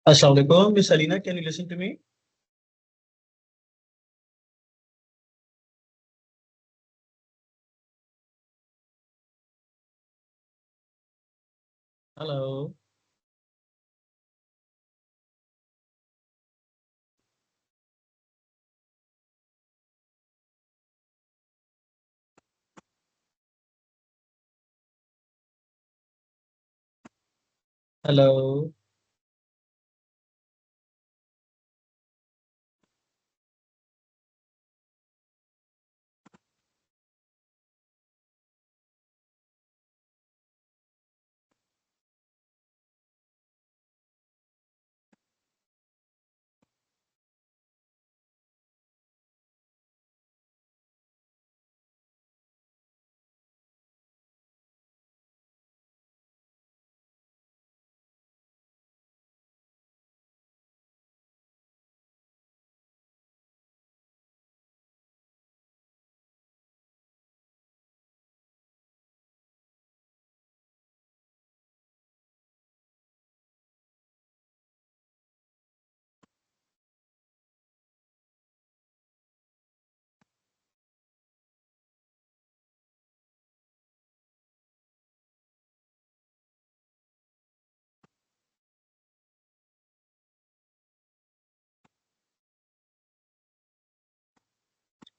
Assalamu alaikum, Miss Alina. Can you listen to me? Hello. Hello.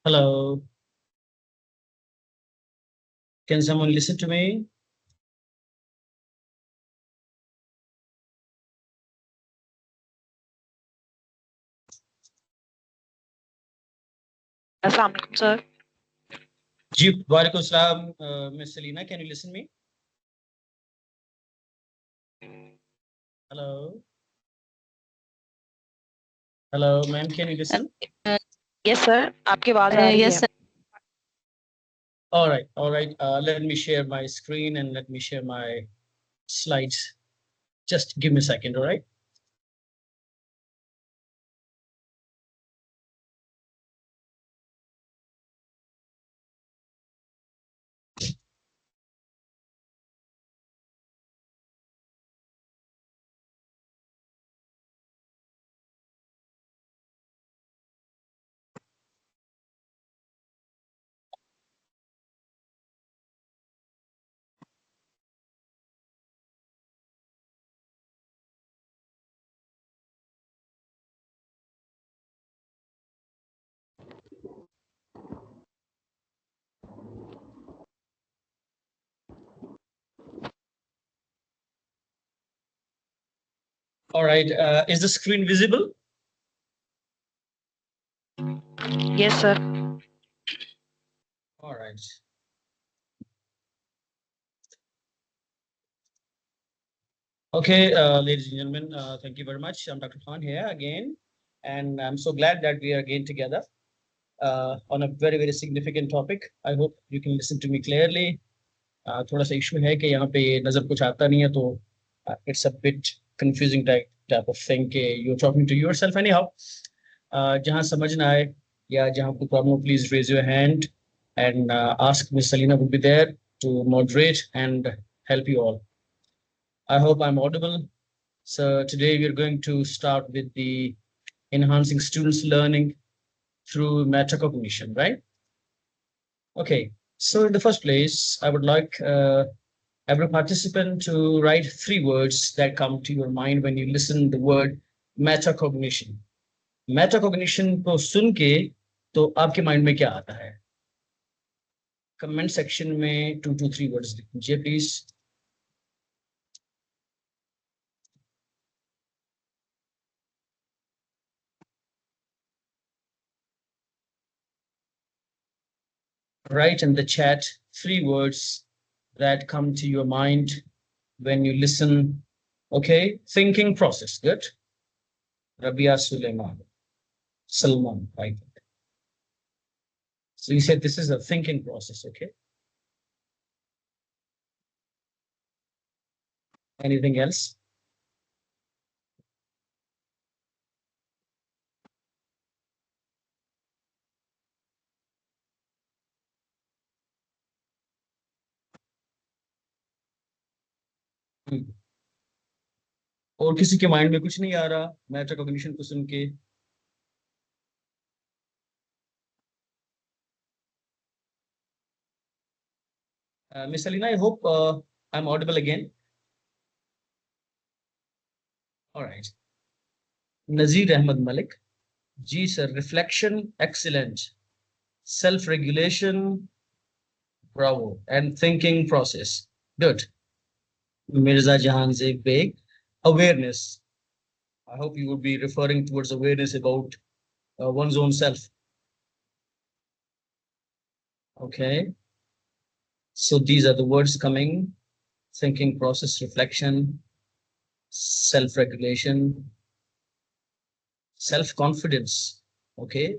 Hello. Can someone listen to me? Assalamu alaikum, sir. Ji, walaikum salam, Miss Alina. Can you listen to me? Hello. Hello, ma'am. Can you listen? Yes, sir. आपकी आवाज आ रही Yes, है. sir. All right. All right. Let me share my screen and let me share my slides. Just give me a second. All right. All right. Is the screen visible? Yes, sir. All right. Okay, ladies and gentlemen, thank you very much. I'm Dr. Khan here again, and I'm so glad that we are again together on a very, very significant topic. I hope you can listen to me clearly. थोड़ा सा issue है कि यहाँ पे नज़र कुछ आता नहीं है तो it's a bit confusing type of thing कि you're talking to yourself anyhow. जहाँ समझ ना आए या जहाँ कोई problem, please raise your hand and ask Miss Salina would be there to moderate and help you all. I hope I'm audible. So today we are going to start with the enhancing students' learning through metacognition, right? Okay, so in the first place, I would like every participant to write 3 words that come to your mind when you listen the word metacognition. Metacognition को सुन के तो आपके mind में क्या आता है? Comment section में 2 to 3 words लिख दीजिए please. Write in the chat 3 words that come to your mind when you listen. Okay, thinking process. Good. Rabia Suleiman, Salman, right? So you said this is a thinking process. Okay. Anything else? और किसी के mind में कुछ नहीं आ रहा Meta cognition को सुन के? Miss Alina, I hope I'm audible again. All right. Nazir Ahmed Malik. Ji sir, reflection, excellent. Self-regulation, bravo. And thinking process, good. Mirza Jahan Zeb Beg, awareness. I hope you would be referring towards awareness about one's own self. Okay. So these are the words coming: thinking process, reflection, self-regulation, self-confidence. Okay,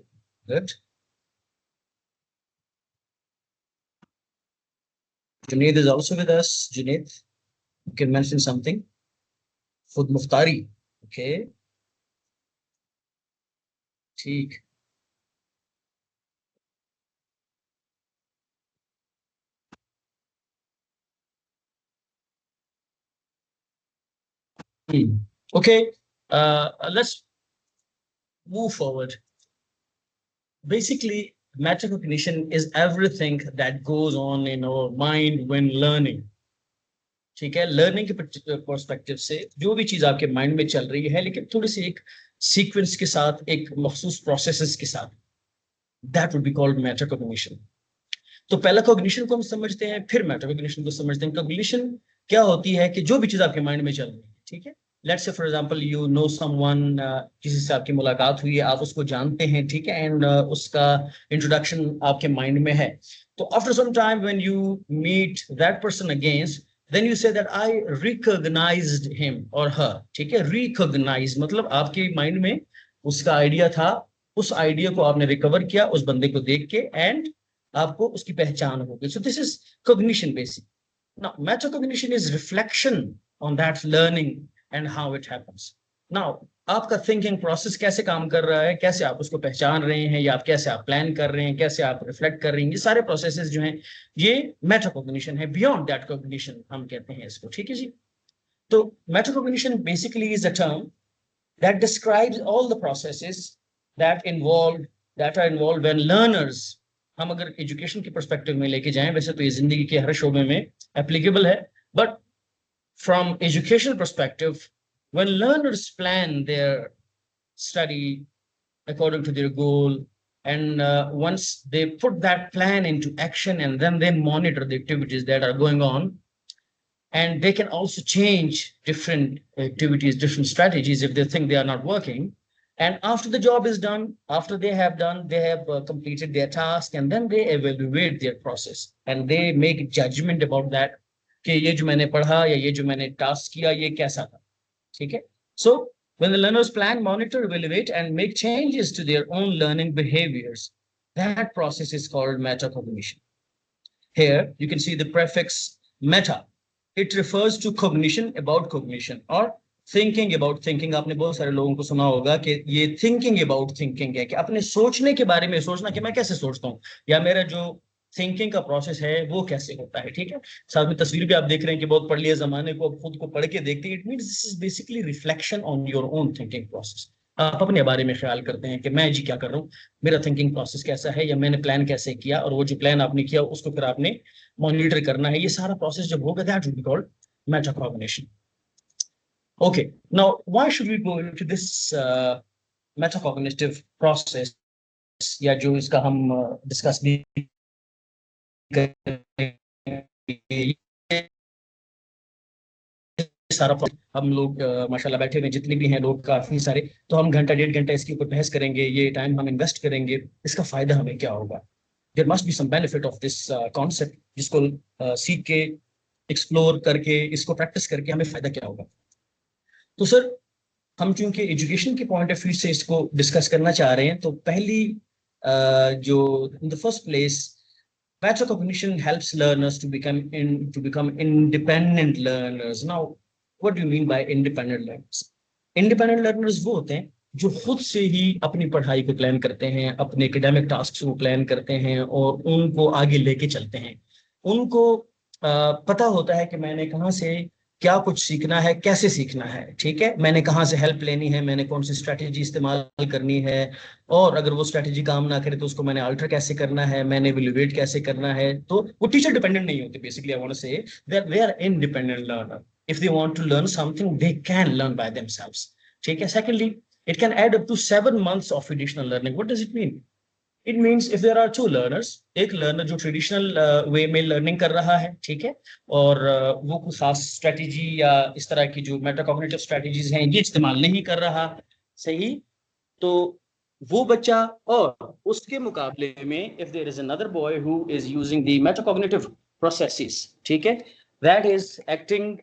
good. Junaid is also with us. Junaid, you can mention something. Fud Muftari. Okay. ठीक. Okay. Let's move forward. Basically, metacognition is everything that goes on in our mind when learning. ठीक है, learning के perspective से जो भी चीज आपके mind में चल रही है, लेकिन थोड़ी सी एक सीक्वेंस के साथ, एक मखसूस प्रोसेसेस के साथ, that would be called metacognition. तो पहला कॉग्निशन को हम समझते हैं, फिर मेटाकॉग्निशन को समझते हैं. कॉग्निशन क्या होती है कि जो भी चीज आपके माइंड में चल रही है, ठीक है, let's say for example you know someone, किसी से आपकी मुलाकात हुई है, आप उसको जानते हैं, ठीक है, एंड उसका इंट्रोडक्शन आपके माइंड में है. तो after some time when you meet that person against, then you say that I recognized him or her. ठीक है, recognize मतलब आपके माइंड में उसका आइडिया था, उस आइडिया को आपने रिकवर किया उस बंदे को देख के, एंड आपको उसकी पहचान हो गई. So this is cognition basic. Now metacognition is reflection on that learning and how it happens. Now आपका थिंकिंग प्रोसेस कैसे काम कर रहा है, कैसे आप उसको पहचान रहे हैं, या आप कैसे आप प्लान कर रहे हैं, कैसे आप रिफ्लेक्ट कर रहे हैं, ये सारे प्रोसेसेस जो हैं ये मेटाकॉग्निशन है. बियॉन्ड दैट कॉग्निशन हम कहते हैं इसको. ठीक है जी. तो metacognition basically is a term that describes all the processes that are involve when learners. हम अगर एजुकेशन के पर्सपेक्टिव में लेके जाएं, वैसे तो ये जिंदगी के हर शोबे में एप्लीकेबल है, but from education perspective, when learners plan their study according to their goal, and once they put that plan into action, and then they monitor the activities that are going on, and they can also change different activities, different strategies if they think they are not working. And after the job is done, after they have completed their task, and then they evaluate their process and they make judgment about that कि ये जो मैंने पढ़ा या ये जो मैंने task किया ये कैसा था. ठीक है. So when the learners plan, monitor, evaluate, and make changes to their own learning behaviors, that process is called metacognition. Here you can see the prefix meta. It refers to cognition about cognition or thinking about thinking. आपने बहुत सारे लोगों को सुना होगा कि ये thinking about thinking है, कि अपने सोचने के बारे में सोचना कि मैं कैसे सोचता हूँ, या मेरा जो थिंकिंग का प्रोसेस है वो कैसे होता है. ठीक है. साथ में तस्वीर भी आप देख रहे हैं कि बहुत पढ़ लिया जमाने को, अब खुद को पढ़ के देखते हैं. It means this is basically reflection on your own thinking process. आप अपने बारे में ख्याल करते हैं कि मैं जी क्या कर रहा हूँ, मेरा थिंकिंग प्रोसेस कैसा है, या मैंने प्लान कैसे किया, और वो जो प्लान आपने किया उसको फिर आपने मॉनिटर करना है. ये सारा प्रोसेस जब होगा, that will be called metacognition. Okay, now why should we go into this metacognitive process, या जो इसका हम डिस्कस भी सारा हम लोग माशाल्लाह बैठे हुए जितने भी हैं लोग काफी सारे, तो हम घंटा डेढ़ घंटा इसके ऊपर बहस करेंगे, ये टाइम हम इन्वेस्ट करेंगे, इसका फायदा हमें क्या होगा. There must be some benefit of this concept, जिसको सीख के एक्सप्लोर करके इसको प्रैक्टिस करके हमें फायदा क्या होगा. तो सर हम चूंकि एजुकेशन के पॉइंट ऑफ व्यू से इसको डिस्कस करना चाह रहे हैं, तो पहली जो in the first place metacognition helps learners to become independent learners. Now what do you mean by independent learners? Independent learners वो होते हैं जो खुद से ही अपनी पढ़ाई को प्लान करते हैं, अपने एकेडमिक टास्क को प्लान करते हैं और उनको आगे लेके चलते हैं. उनको पता होता है कि मैंने कहाँ से क्या कुछ सीखना है, कैसे सीखना है, ठीक है, मैंने कहाँ से हेल्प लेनी है, मैंने कौन सी स्ट्रैटेजी इस्तेमाल करनी है, और अगर वो स्ट्रैटेजी काम ना करे तो उसको मैंने अल्टर कैसे करना है, मैंने इवैल्यूएट कैसे करना है। तो वो टीचर डिपेंडेंट नहीं होते, basically I want to say that they are independent learner. If they want to learn something they can learn by themselves, ठीक है। Secondly, it can add up to 7 months of additional learning. What does it mean? It means if there are two learners, एक learner जो traditional way में learning कर रहा है, ठीक है, और वो कोई खास स्ट्रेटेजी या इस तरह की जो मेटाकॉग्निटिव स्ट्रेटेजीज हैं ये इस्तेमाल नहीं कर रहा, सही, तो वो बच्चा, और उसके मुकाबले में if there is another boy who is using the metacognitive processes, ठीक है, that is acting,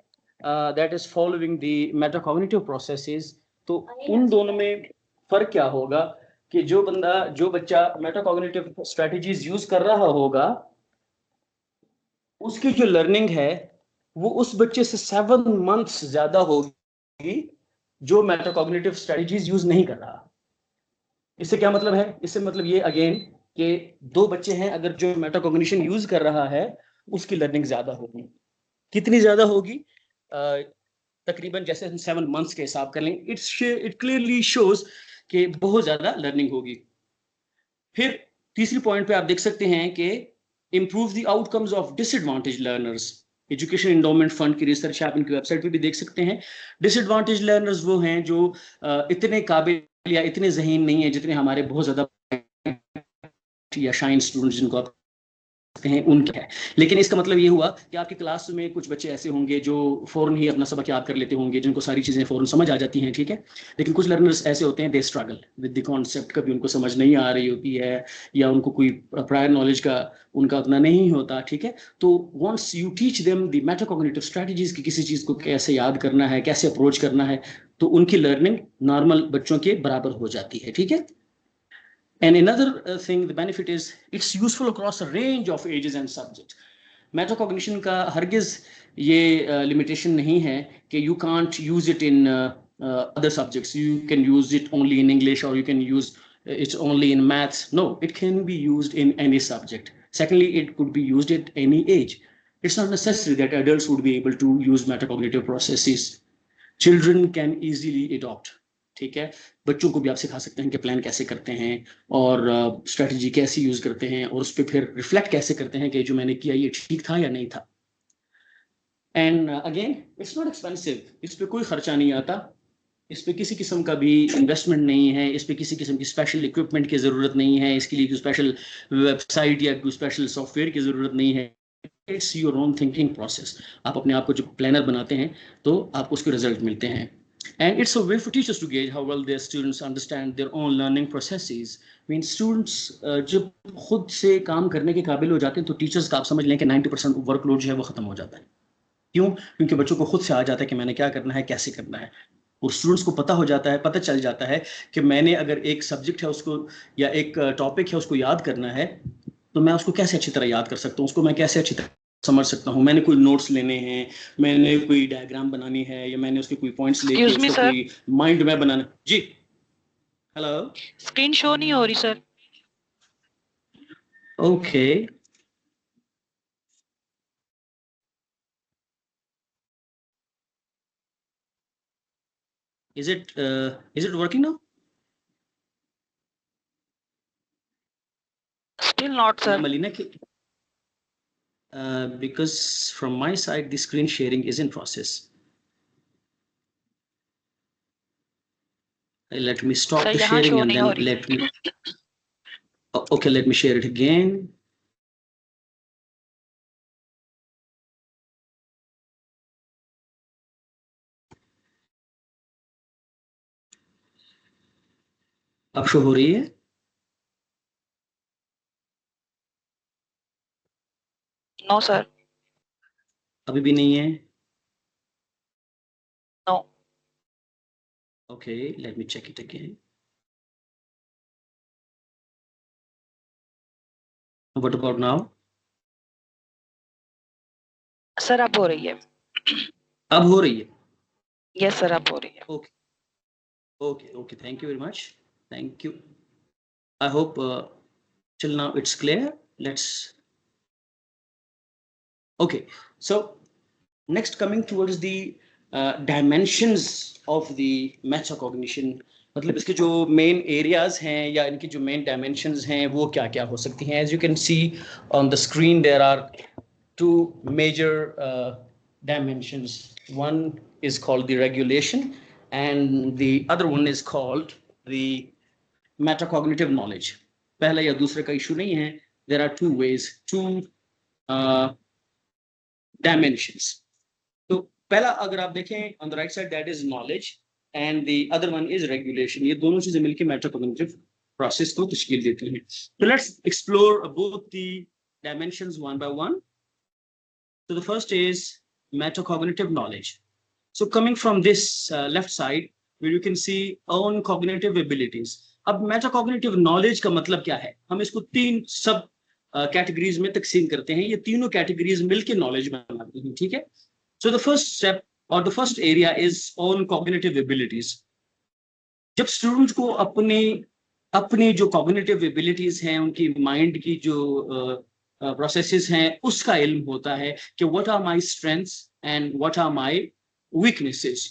that is following the metacognitive processes, तो उन दोनों में फर्क क्या होगा कि जो बच्चा मेटाकॉग्निटिव स्ट्रेटजीज यूज कर रहा होगा उसकी जो लर्निंग है वो उस बच्चे से 7 months ज्यादा होगी जो मेटाकॉग्निटिव स्ट्रेटजीज यूज नहीं कर रहा। इससे क्या मतलब है? इससे मतलब ये अगेन कि दो बच्चे हैं, अगर जो मेटाकॉग्निशन यूज कर रहा है उसकी लर्निंग ज्यादा होगी। कितनी ज्यादा होगी? तकरीबन जैसे हम 7 months के हिसाब कर लेंगे, इट क्लियरली शोज कि बहुत ज्यादा लर्निंग होगी। फिर तीसरी पॉइंट पे आप देख सकते हैं कि improve the outcomes of disadvantage learners. Education endowment fund की रिसर्च आप इनकी वेबसाइट पे भी देख सकते हैं। डिसएडवांटेज लर्नर्स वो हैं जो इतने काबिल या इतने ज़हीन नहीं है जितने हमारे बहुत ज्यादा या शाइन स्टूडेंट्स जिनको आप हैं उनके है। लेकिन इसका मतलब ये हुआ कि आपकी क्लास में कुछ बच्चे ऐसे होंगे जो फौरन ही अपना सबक याद कर लेते होंगे, जिनको सारी चीजें फौरन समझ आ जाती हैं, ठीक है। लेकिन कुछ लर्नर्स ऐसे होते हैं, they struggle with the concept, कभी उनको समझ नहीं आ रही होती है या उनको कोई प्रायर नॉलेज का उनका उतना नहीं होता, ठीक है। तो once you teach them the metacognitive strategies की किसी चीज को कैसे याद करना है, कैसे अप्रोच करना है, तो उनकी लर्निंग नॉर्मल बच्चों के बराबर हो जाती है, ठीक है। And another thing, the benefit is it's useful across a range of ages and subjects. Metacognition का हरगिज ये लिमिटेशन नहीं है कि you can't use it in other subjects, you can use it only in English और you can use it only in maths. No, it can be used in any subject. Secondly, it could be used at any age. It's not necessary that adults would be able to use metacognitive processes. Children can easily adopt. ठीक है, बच्चों को भी आप सिखा सकते हैं कि प्लान कैसे करते हैं और स्ट्रेटजी कैसे यूज करते हैं और उस पर फिर रिफ्लेक्ट कैसे करते हैं कि जो मैंने किया ये ठीक था या नहीं था। And again it's not expensive, इस पर कोई खर्चा नहीं आता, इस पे किसी किस्म का भी इन्वेस्टमेंट नहीं है, इस पे किसी किस्म की स्पेशल इक्विपमेंट की ज़रूरत नहीं है, इसके लिए कोई स्पेशल वेबसाइट या कोई स्पेशल सॉफ्टवेयर की ज़रूरत नहीं है। It's your own thinking process. आप अपने आप को जो प्लानर बनाते हैं तो आपको उसके रिजल्ट मिलते हैं। And it's a way for teachers to gauge how well their students understand their own learning processes. Means students जब खुद से काम करने के काबिल हो जाते हैं तो टीचर्स का आप समझ लें कि 90% वर्कलोड जो है वो खत्म हो जाता है। क्यों? क्योंकि बच्चों को खुद से आ जाता है कि मैंने क्या करना है, कैसे करना है, और स्टूडेंट्स को पता हो जाता है, पता चल जाता है कि मैंने अगर एक सब्जेक्ट है उसको या एक टॉपिक है उसको याद करना है तो मैं उसको कैसे अच्छी तरह याद कर सकता हूँ, उसको मैं कैसे अच्छी तरह समझ सकता हूँ। मैंने कोई नोट्स लेने हैं, मैंने कोई डायग्राम बनानी है या मैंने उसके कोई पॉइंट्स लेके एक्सक्यूज मी उसका सर, कोई माइंड मैप बनाना। जी हेलो, स्क्रीन शो नहीं हो रही sir. Okay, is it working now? Still not sir. Malina, because from my side the screen sharing is in process. Let me stop sir the यहाँ sharing show and नहीं हो then रही। let me, okay, let me share it again. अब show हो रही है? No sir. अभी भी नहीं है? No. Okay, let me check it again. What about now? Sir अब हो रही है। अब हो रही है? यस सर अब हो रही है। Okay, okay, thank you very much, thank you. I hope till now it's clear. Let's, okay, so Next, coming towards the dimensions of the metacognition, मतलब इसके जो मेन एरियाज हैं या इनकी जो मेन डायमेंशंस हैं वो क्या क्या हो सकती हैं. As you can see on the screen there are two major dimensions. One is called the regulation, and the other one is called the metacognitive knowledge. पहला या दूसरे का इशू नहीं है. There are two ways, two dimensions. तो पहला अगर आप देखें on the right side, that is knowledge, and the other one is regulation. ये दोनों चीजें मिलकर metacognitive process को तश्कील देती हैं. So let's explore both the dimensions one by one. So the first is metacognitive knowledge. So coming from this left side, where you can see own cognitive abilities. अब metacognitive knowledge का मतलब क्या है? हम इसको तीन सब कैटेगरीज में तकसीम करते हैं. ये तीनों कैटेगरीज मिलकर नॉलेज बनाती हैं. ठीक है. So the first step or the first area is own cognitive abilities. जब स्टूडेंट को अपनी जो cognitive abilities हैं, उनकी माइंड की जो प्रोसेसेस हैं, उसका इल्म होता है कि what are my strengths and what are my weaknesses,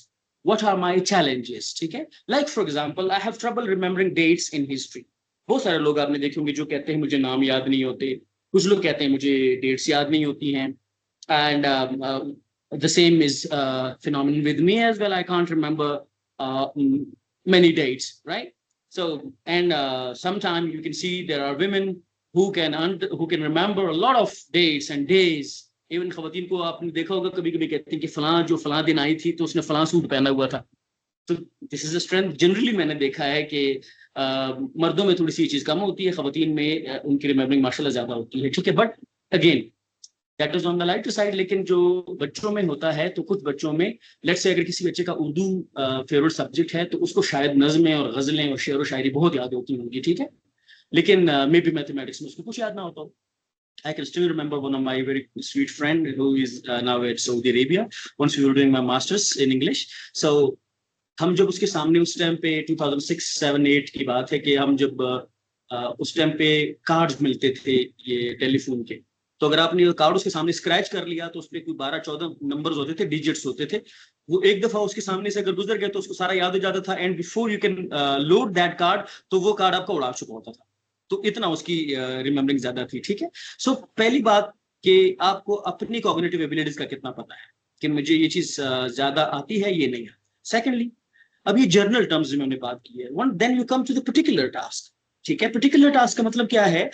what are my challenges. ठीक है. Like for example, I have trouble remembering dates in history. बहुत सारे लोग आपने देखे होंगे जो कहते हैं मुझे नाम याद नहीं होते. कुछ लोग कहते हैं मुझे डेट्स याद नहीं होती हैं. And the same is phenomenon with me as well. I can't remember many dates, right? So, and sometimes you can see there are women who can remember a lot of dates and days. Even खवातीन को आपने देखा होगा कभी कभी कहते हैं कि फलां जो फलां दिन आई थी तो उसने फलां सूट पहना हुआ था. तो this is a strength. Generally मैंने देखा है कि मर्दों में थोड़ी सी चीज कम होती है, खवातीन में उनकी रिमेम्बरिंग माशाल्लाह ज्यादा होती है. ठीक है. But again that is on the lighter side. लेकिन जो बच्चों में होता है, तो कुछ बच्चों में लेट्स से अगर किसी बच्चे का उर्दू फेवरेट सब्जेक्ट है तो उसको शायद नज़में और गजलें और शेर व शायरी बहुत याद होती होंगी. ठीक है. लेकिन मे बी मैथमेटिक्स में उसको कुछ याद ना होता हो. I can still remember one of my very sweet friend who is now at Saudi Arabia. Once we were doing my masters in English, so हम जब उसके सामने उस टाइम पे 2006, 7, 8 की बात है कि हम जब उस टाइम पे कार्ड्स मिलते थे ये टेलीफोन के, तो अगर आपने कार्ड उसके सामने स्क्रैच कर लिया तो उसपे कोई 12-14 नंबर्स होते थे, डिजिट्स होते थे. वो एक दफा उसके सामने से अगर गुजर गया तो उसको सारा याद हो जाता था. And before you can load that card, तो वो कार्ड आपका उड़ा चुका होता था. तो इतना उसकी रिमेम्बरिंग ज्यादा थी. ठीक है. सो पहली बात कि आपको अपनी कॉग्निटिव एबिलिटीज का कितना पता है कि मुझे ये चीज ज्यादा आती है, ये नहीं है. सेकेंडली, अब ये जर्नल टर्म्स में हमने बात की है. One then you come to the particular task. ठीक है. पर्टिकुलर टास्क का मतलब क्या है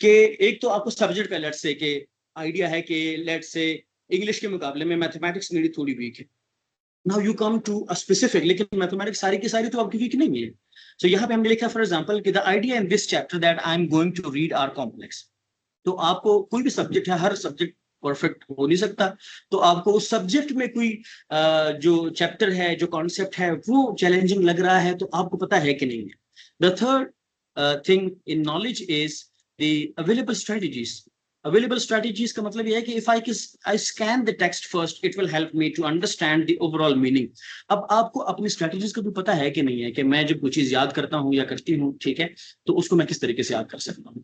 कि एक तो आपको सब्जेक्ट का लेट्स से कि आइडिया है कि लेट्स से इंग्लिश के मुकाबले में मैथमेटिक्स मेरी थोड़ी वीक है. Now you come to a specific, लेकिन मैथमेटिक्स सारी की सारी तो आपकी वीक नहीं है. सो यहाँ पे हमने लिखा फॉर एग्जांपल कि the idea in this chapter that I am going to read are complex. तो आपको कोई भी सब्जेक्ट है, हर सब्जेक्ट परफेक्ट हो नहीं सकता. तो आपको उस सब्जेक्ट में कोई जो चैप्टर है, जो कॉन्सेप्ट है, वो चैलेंजिंग लग रहा है तो आपको पता है कि नहीं है. The third thing in knowledge is the available strategies. Available strategies का मतलब यह है कि if I scan the text first, it will help me to understand the overall meaning. अब आपको अपनी स्ट्रेटजीज का भी पता है कि नहीं है कि मैं जब कोई चीज याद करता हूँ या करती हूँ, ठीक है, तो उसको मैं किस तरीके से याद कर सकता हूँ.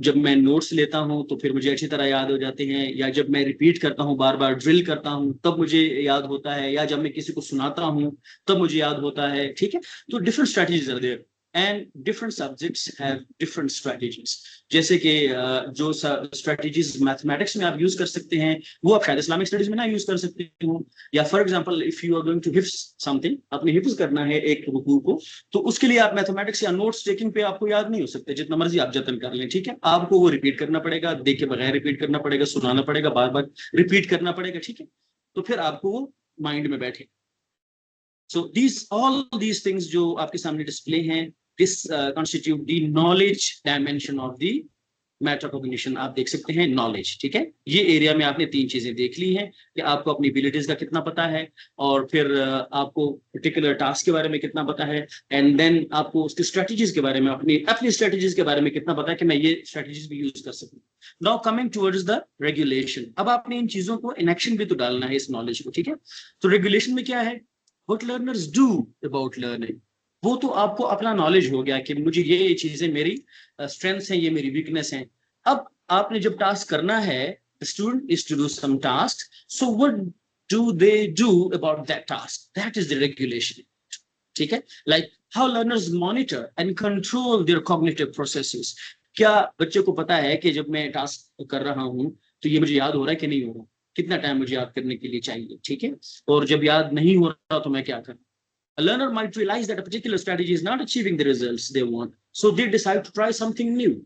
जब मैं नोट्स लेता हूँ तो फिर मुझे अच्छी तरह याद हो जाते हैं, या जब मैं रिपीट करता हूँ, बार बार ड्रिल करता हूँ, तब मुझे याद होता है, या जब मैं किसी को सुनाता हूँ तब मुझे याद होता है. ठीक है. तो different strategies are there and different subjects have different strategies. जैसे कि जो स्ट्रेटजीज मैथमेटिक्स में आप यूज कर सकते हैं वो आप शायद इस्लामिक स्टडीज में ना यूज कर सकते हो. या for example if you are going to हिफ्ज समथिंग, आपने हिफ्ज करना है एक रुकू को, तो उसके लिए आप मैथमेटिक्स या नोट्स टेकिंग पे आपको याद नहीं हो सकते, जितना मर्जी आप जतन कर लें. ठीक है. आपको वो रिपीट करना पड़ेगा, देख के बगैर रिपीट करना पड़ेगा, सुनाना पड़ेगा, बार बार रिपीट करना पड़ेगा. ठीक है. तो फिर आपको वो माइंड में बैठे. So all these things जो आपके सामने डिस्प्ले हैं, this constitute the knowledge dimension of the metacognition. आप देख सकते हैं नॉलेज. ठीक है. ये एरिया में आपने तीन चीजें देख ली हैं कि आपको अपनी एबिलिटीज का कितना पता है, और फिर आपको पर्टिकुलर टास्क के बारे में कितना पता है, एंड देन आपको उसकी स्ट्रेटजीज के बारे में, अपनी स्ट्रेटजीज के बारे में कितना पता है कि मैं ये स्ट्रेटजीज भी यूज कर सकूं. Now coming towards the regulation. अब आपने इन चीजों को इन एक्शन भी तो डालना है, इस नॉलेज को. ठीक है. तो रेगुलेशन में क्या है, what learners do about learning. वो तो आपको अपना नॉलेज हो गया कि मुझे ये चीजें मेरी स्ट्रेंथ्स हैं, ये मेरी वीकनेस हैं. अब आपने जब टास्क करना है, the student is to do some tasks. So do they do about that task? That is the regulation. ठीक है, like how learners monitor and control their cognitive processes. क्या बच्चे को पता है कि जब मैं टास्क कर रहा हूँ तो ये मुझे याद हो रहा है कि नहीं हो रहा, कितना टाइम मुझे याद करने के लिए चाहिए, ठीक है, और जब याद नहीं हो रहा तो मैं क्या करूँ. A learner might realize that a particular strategy is not achieving the results they want, so they decide to try something new.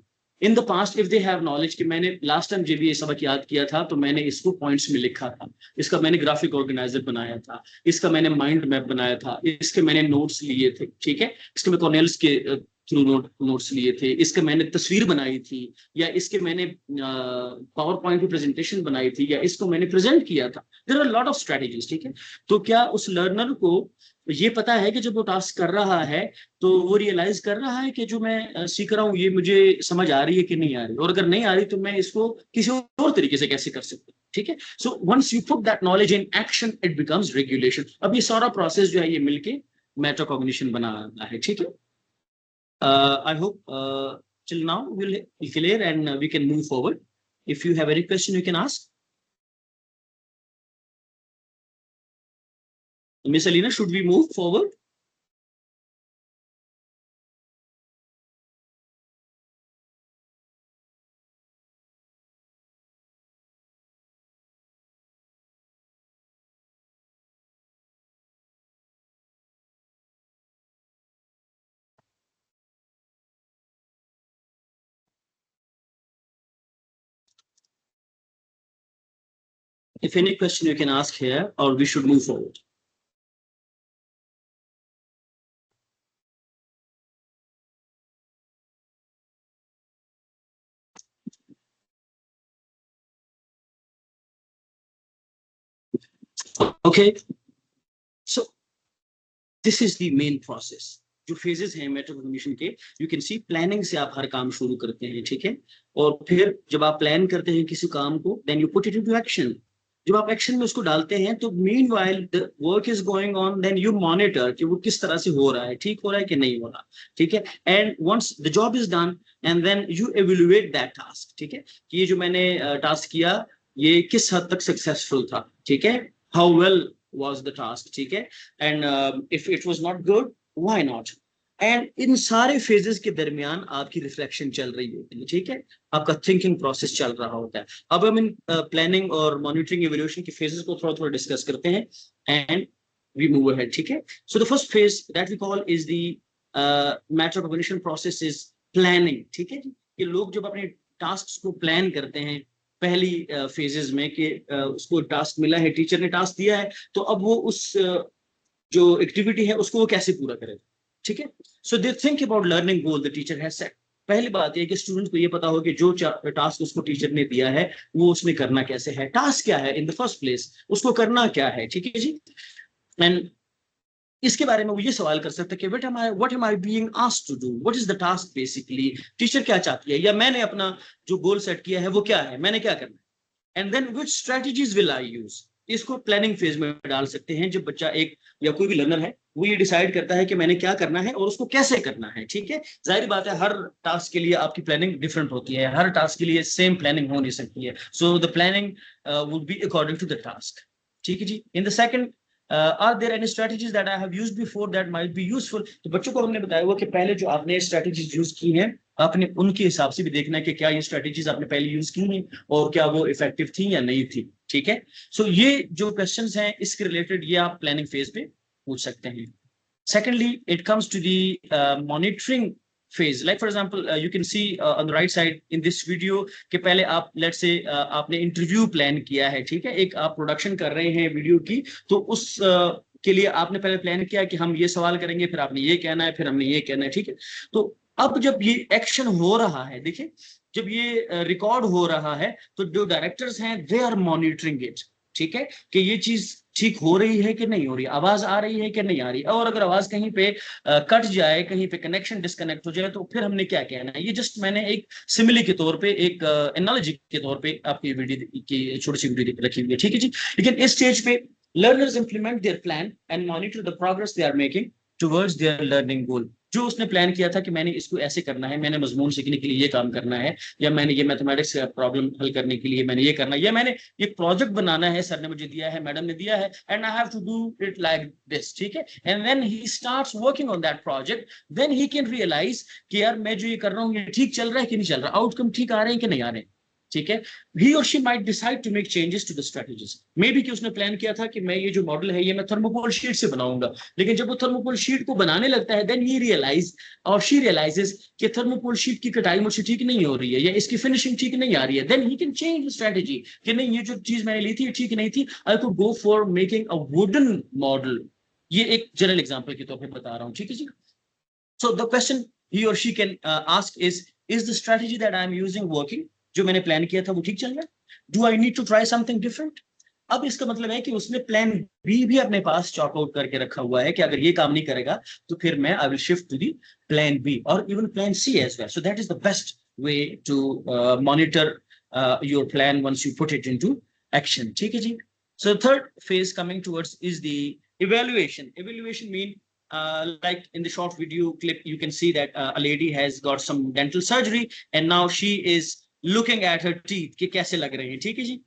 In the past, if they have knowledge कि मैंने लास्ट टाइम जब ये सबक याद किया था तो मैंने इसको पॉइंट्स में लिखा था, इसका मैंने ग्राफिक ऑर्गेनाइजर बनाया था, इसका मैंने माइंड मैप बनाया था, इसके मैंने नोट्स लिए थे, ठीक है, इसके मैं कॉर्नेल्स के थ्रू नोट्स लिए थे, इसके मैंने तस्वीर बनाई थी, या इसके मैंने पावर पॉइंट की प्रेजेंटेशन बनाई थी, या इसको मैंने प्रेजेंट किया था. There are lot of strategies, ठीक है. तो क्या उस लर्नर को ये पता है कि जब वो टास्क कर रहा है तो वो रियलाइज कर रहा है कि जो मैं सीख रहा हूँ ये मुझे समझ आ रही है कि नहीं आ रही, और अगर नहीं आ रही तो मैं इसको किसी और तरीके से कैसे कर सकता हूँ, ठीक है. So once you put that knowledge in action it becomes regulation. अब ये सारा प्रोसेस जो है ये मिलके मेटाकॉग्निशन बना रहा है, ठीक है. I hope till now we'll be clear and we can move forward. If you have any question you can ask. Miss Alina, should we move forward? If any question you can ask here, or we should move forward. Okay, so this is the main process. जो phases हैं metacognition के, you can see planning से आप हर काम शुरू करते हैं, ठीक है, और फिर जब आप प्लान करते हैं किसी काम को, then you put it into action. जब आप एक्शन में उसको डालते हैं तो meanwhile the work is going on, then you monitor कि वो किस तरह से हो रहा है, ठीक हो रहा है कि नहीं हो रहा, ठीक है. And once the job is done and then you evaluate that task, ठीक है, कि ये जो मैंने टास्क किया ये किस हद तक सक्सेसफुल था, ठीक है, how well was the task, ठीक है, and if it was not good, why not. And in सारे फेजेस के दरमियान आपकी रिफ्लेक्शन चल रही होती है, ठीक है, आपका थिंकिंग प्रोसेस चल रहा होता है. अब हम इन प्लानिंग और मॉनिटरिंग इवैल्यूएशन के फेजेस को थोड़ा थोड़ा डिस्कस करते हैं एंड वी मूव अहेड, ठीक है. So the first phase that we call is the metacognition process is planning, ठीक है जी. कि लोग जब अपने टास्क को प्लान करते हैं पहली फेजेस में कि उसको टास्क मिला है, टीचर ने टास्क दिया है, तो अब वो उस जो एक्टिविटी है उसको वो कैसे पूरा करेगा, ठीक है. So they think about learning goal the teacher has set. पहली बात है कि स्टूडेंट को ये पता हो कि जो टास्क उसको टीचर ने दिया है वो उसमें करना कैसे है, टास्क क्या है इन द फर्स्ट प्लेस, उसको करना क्या है, ठीक है जी. एंड इसके बारे में वो ये सवाल कर सकते हैं कि what am I being asked to do, what is the task basically, teacher क्या चाहती है, या मैंने अपना जो गोल सेट किया है वो क्या है, मैंने क्या करना है, and then which strategies will I use. इसको प्लानिंग फेज में डाल सकते हैं. जब बच्चा एक या कोई भी लर्नर है वो ये डिसाइड करता है कि मैंने क्या करना है और उसको कैसे करना है, ठीक है. जाहिर बात है हर टास्क के लिए आपकी प्लानिंग डिफरेंट होती है, हर टास्क के लिए सेम प्लानिंग हो नहीं सकती है. So the planning would be according to the task, ठीक है जी. In the second are there any strategies that I have used before that might be useful. तो बच्चों को हमने बताया हुआ कि पहले जो आपने स्ट्रेटजीज यूज की हैं आपने उनके हिसाब से भी देखना है कि क्या ये स्ट्रेटजीज आपने पहले यूज की हैं और क्या वो इफेक्टिव थी या नहीं थी, ठीक है. सो ये जो क्वेश्चंस हैं इसके रिलेटेड ये आप प्लानिंग फेज पे पूछ सकते हैं. Secondly, it comes to the monitoring phase. Like for example, you can see on the right side in this video कि पहले आप let's say आपने इंटरव्यू प्लान किया है, ठीक है, एक आप प्रोडक्शन कर रहे हैं वीडियो की, तो उस के लिए आपने पहले प्लान किया कि हम ये सवाल करेंगे, फिर आपने ये कहना है, फिर हमने ये कहना है, ठीक है. तो अब जब ये एक्शन हो रहा है, देखिए जब ये रिकॉर्ड हो रहा है तो जो डायरेक्टर्स हैं दे आर मॉनिटरिंग इट, ठीक है, कि ये चीज ठीक हो रही है कि नहीं हो रही, आवाज आ रही है कि नहीं आ रही, और अगर आवाज कहीं पे कट जाए, कहीं पे कनेक्शन डिस्कनेक्ट हो जाए तो फिर हमने क्या कहना है. ये जस्ट मैंने एक सिमिली के तौर पे, एक एनालॉजी के तौर पे आपकी वीडियो की छोटी सी वीडियो रखी हुई है, ठीक है जी. लेकिन इस स्टेज पे learners implement their plan and monitor the progress they are making towards their learning goal. जो उसने प्लान किया था कि मैंने इसको ऐसे करना है, मैंने मजमून सीखने के लिए ये काम करना है, या मैंने ये मैथमेटिक्स का प्रॉब्लम हल करने के लिए मैंने ये करना है, या मैंने ये प्रोजेक्ट बनाना है, सर ने मुझे दिया है, मैडम ने दिया है, and I have to do it like this, ठीक है। And when he starts working on that project, then he can realize कि यार मैं जो ये कर रहा हूँ ये ठीक चल रहा है कि नहीं चल रहा, आउटकम ठीक आ रहे हैं कि नहीं आ रहे हैं, ठीक है। he or she might decide to make changes to the strategies, may be कि उसने प्लान किया था कि मैं ये जो मॉडल है ये मैं थर्मोकोल शीट से बनाऊंगा, लेकिन जब वो थर्मोकोल शीट को बनाने लगता है, देन ही रियलाइज और शी रियलाइजेस कि थर्मोकोल शीट की कटाई मुझसे ठीक नहीं हो रही है, या इसकी फिनिशिंग ठीक नहीं आ रही है, then he can change the strategy कि नहीं, ये जो चीज मैंने ली थी ये ठीक नहीं थी, I could go for making a wooden model. ये एक जनरल एग्जांपल के तौर पे बता रहा हूँ, ठीक है जी। So the question he or she can ask is the strategy that I am using working? जो मैंने प्लान किया था वो ठीक चल रहा है? Do I need to try something different? अब इसका मतलब है कि उसने प्लान बी भी अपने पास चॉक आउट करके रखा हुआ है कि अगर ये काम नहीं करेगा तो फिर मैं I will shift to the plan B और even plan C as well. So that is the best way to monitor your plan once you put it into action, ठीक है जी। So third phase coming towards is the evaluation. Evaluation mean like in the short video clip you can see that a lady has got some dental surgery and now she is looking at her teeth कि कैसे लग रहे हैं, ठीक है जी।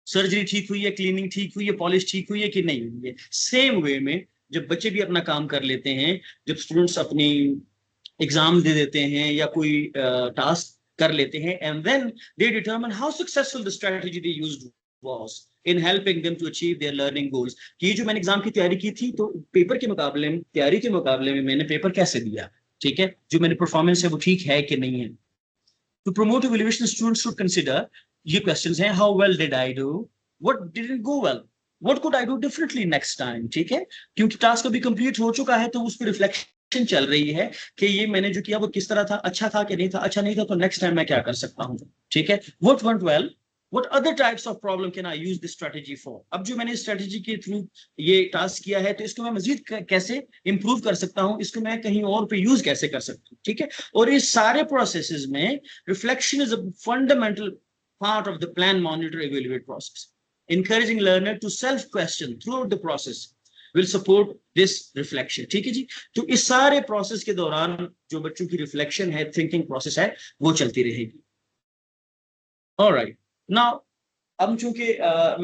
Surgery ठीक हुई है, क्लीनिंग ठीक हुई है, पॉलिश ठीक हुई है कि नहीं हुई है। सेम वे में जब बच्चे भी अपना काम कर लेते हैं, जब स्टूडेंट्स अपनी एग्जाम दे देते हैं या कोई टास्क कर लेते हैं, and then they determine how successful the strategy they used was in helping them to achieve their learning goals. कि जो मैंने एग्जाम की तैयारी की थी तो पेपर के मुकाबले में, तैयारी के मुकाबले में मैंने पेपर कैसे दिया, ठीक है, जो मेरी परफॉर्मेंस है वो ठीक है कि नहीं है। To promote evaluation, students should consider ये questions हैं, how well did I do, what didn't go well, what could I do differently next time, ठीक है। क्योंकि टास्क अभी कंप्लीट हो चुका है तो उस पर रिफ्लेक्शन चल रही है कि ये मैंने जो किया वो किस तरह था, अच्छा था कि नहीं था, अच्छा नहीं था तो नेक्स्ट टाइम मैं क्या कर सकता हूँ, ठीक है। what went well, what other types of problem can I use this strategy for। अब जो मैंने स्ट्रेटेजी के थ्रू ये टास्क किया है तो इसको मैं मजीद कैसे इंप्रूव कर सकता हूँ, इसको मैं कहीं और पे यूज कैसे कर सकता हूँ, ठीक है। और इस सारे प्रोसेसेस में reflection is a fundamental part of the plan monitor evaluate process. encouraging learner to self question throughout the process will support this reflection, ठीक है जी। तो इस सारे प्रोसेस के दौरान जो बच्चों की रिफ्लेक्शन है, थिंकिंग प्रोसेस है, वो चलती रहेगी। ऑलराइट, नाउ अब चूंकि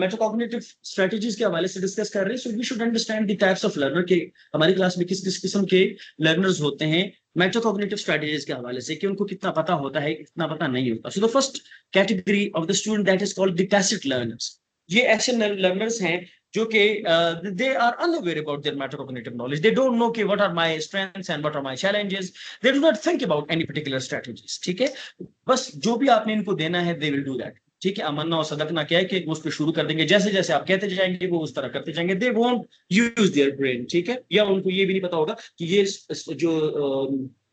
मेटाकॉग्निटिव स्ट्रेटजीज के हवाले से डिस्कस कर रहे हैं, so we should understand the types of learner के हमारी क्लास में किस किस किस्म के लर्नर्स होते हैं मेटाकॉग्निटिव स्ट्रेटजीज के हवाले से, कि उनको कितना पता होता है, कितना पता नहीं होता। So the first category of the student that is called the tacit learners. ये ऐसे लर्नर्स हैं जो कि they are unaware about their metacognitive knowledge, they don't know कि what are my strengths and what are my challenges, they do not think about any particular strategies, ठीक है। बस जो भी आपने इनको देना है दे विल डू दैट, ठीक है। अमन्ना और सदकना क्या है कि उस पर शुरू कर देंगे, जैसे जैसे आप कहते जाएंगे वो उस तरह करते जाएंगे, they won't use their brain, ठीक है। या उनको ये भी नहीं पता होगा कि ये जो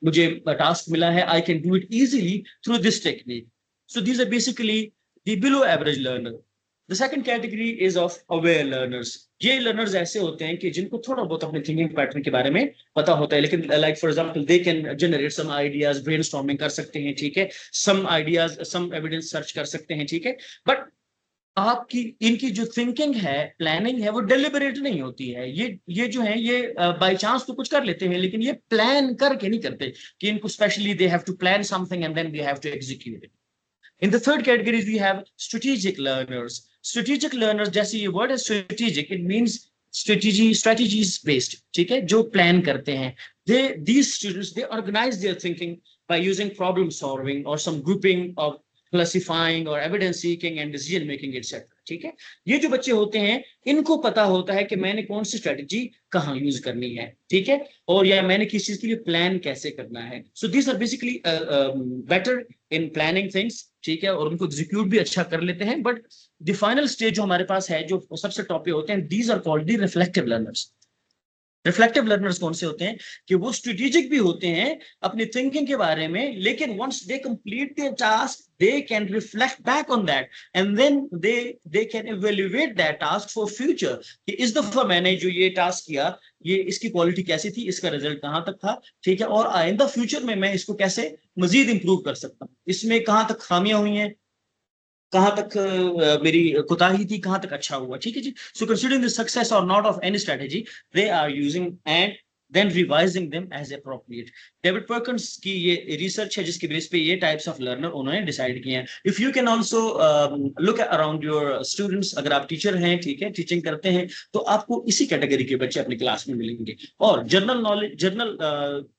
मुझे टास्क मिला है I can do it easily through this technique. So these are basically the below average learner. The second category is of aware learners. ये लर्नर्स ऐसे होते हैं कि जिनको थोड़ा बहुत अपने थिंकिंग पैटर्न के बारे में पता होता है, लेकिन like for example they can generate some ideas, brainstorming कर सकते हैं, ठीक है, some ideas, some evidence search कर सकते हैं, ठीक है। बट आपकी इनकी जो थिंकिंग है, प्लानिंग है, वो डेलिबरेट नहीं होती है। ये जो है ये बाय चांस तो कुछ कर लेते हैं, लेकिन ये प्लान करके नहीं करते कि इनको specially they have to plan something and then they have to execute it. In the third category, we have strategic learners. Strategic learners, जैसे ये word है strategic, it means strategies based, ठीक है, जो plan करते हैं। These students, they organize their thinking by using problem solving or some grouping of classifying or evidence seeking and decision making, etc. ठीक है। ये जो बच्चे होते हैं इनको पता होता है कि मैंने कौन सी स्ट्रेटजी कहाँ यूज करनी है, ठीक है, और या मैंने किस चीज के लिए प्लान कैसे करना है। So these are basically better in planning things, ठीक है, और उनको एग्जीक्यूट भी अच्छा कर लेते हैं। बट द फाइनल स्टेज जो हमारे पास है, जो सबसे टॉप पे होते हैं, these are called the reflective learners. Reflective learners कौन से होते हैं कि वो स्ट्रेटेजिक भी होते हैं अपनी थिंकिंग के बारे में, लेकिन once they complete their task they can reflect back on that and then they can evaluate that task for future कि इस दफा मैंने जो ये टास्क किया, ये इसकी क्वालिटी कैसी थी, इसका रिजल्ट कहां तक था, ठीक है, और आइंदा फ्यूचर में मैं इसको कैसे मजीद इंप्रूव कर सकता हूँ, इसमें कहां तक खामियां हुई हैं, कहां तक मेरी कोताही थी, कहां तक अच्छा हुआ, ठीक है जी। सो कंसीडरिंग द सक्सेस और not of any strategy, they are using and then revising them as appropriate. David Perkins की ये रिसर्च है जिसके बेस पे ये टाइप्स ऑफ लर्नर उन्होंने डिसाइड किए हैं. If you can also look around your students, अगर आप टीचर हैं, ठीक है, टीचिंग करते हैं, तो आपको इसी कैटेगरी के बच्चे अपनी क्लास में मिलेंगे. और जनरल नॉलेज, जनरल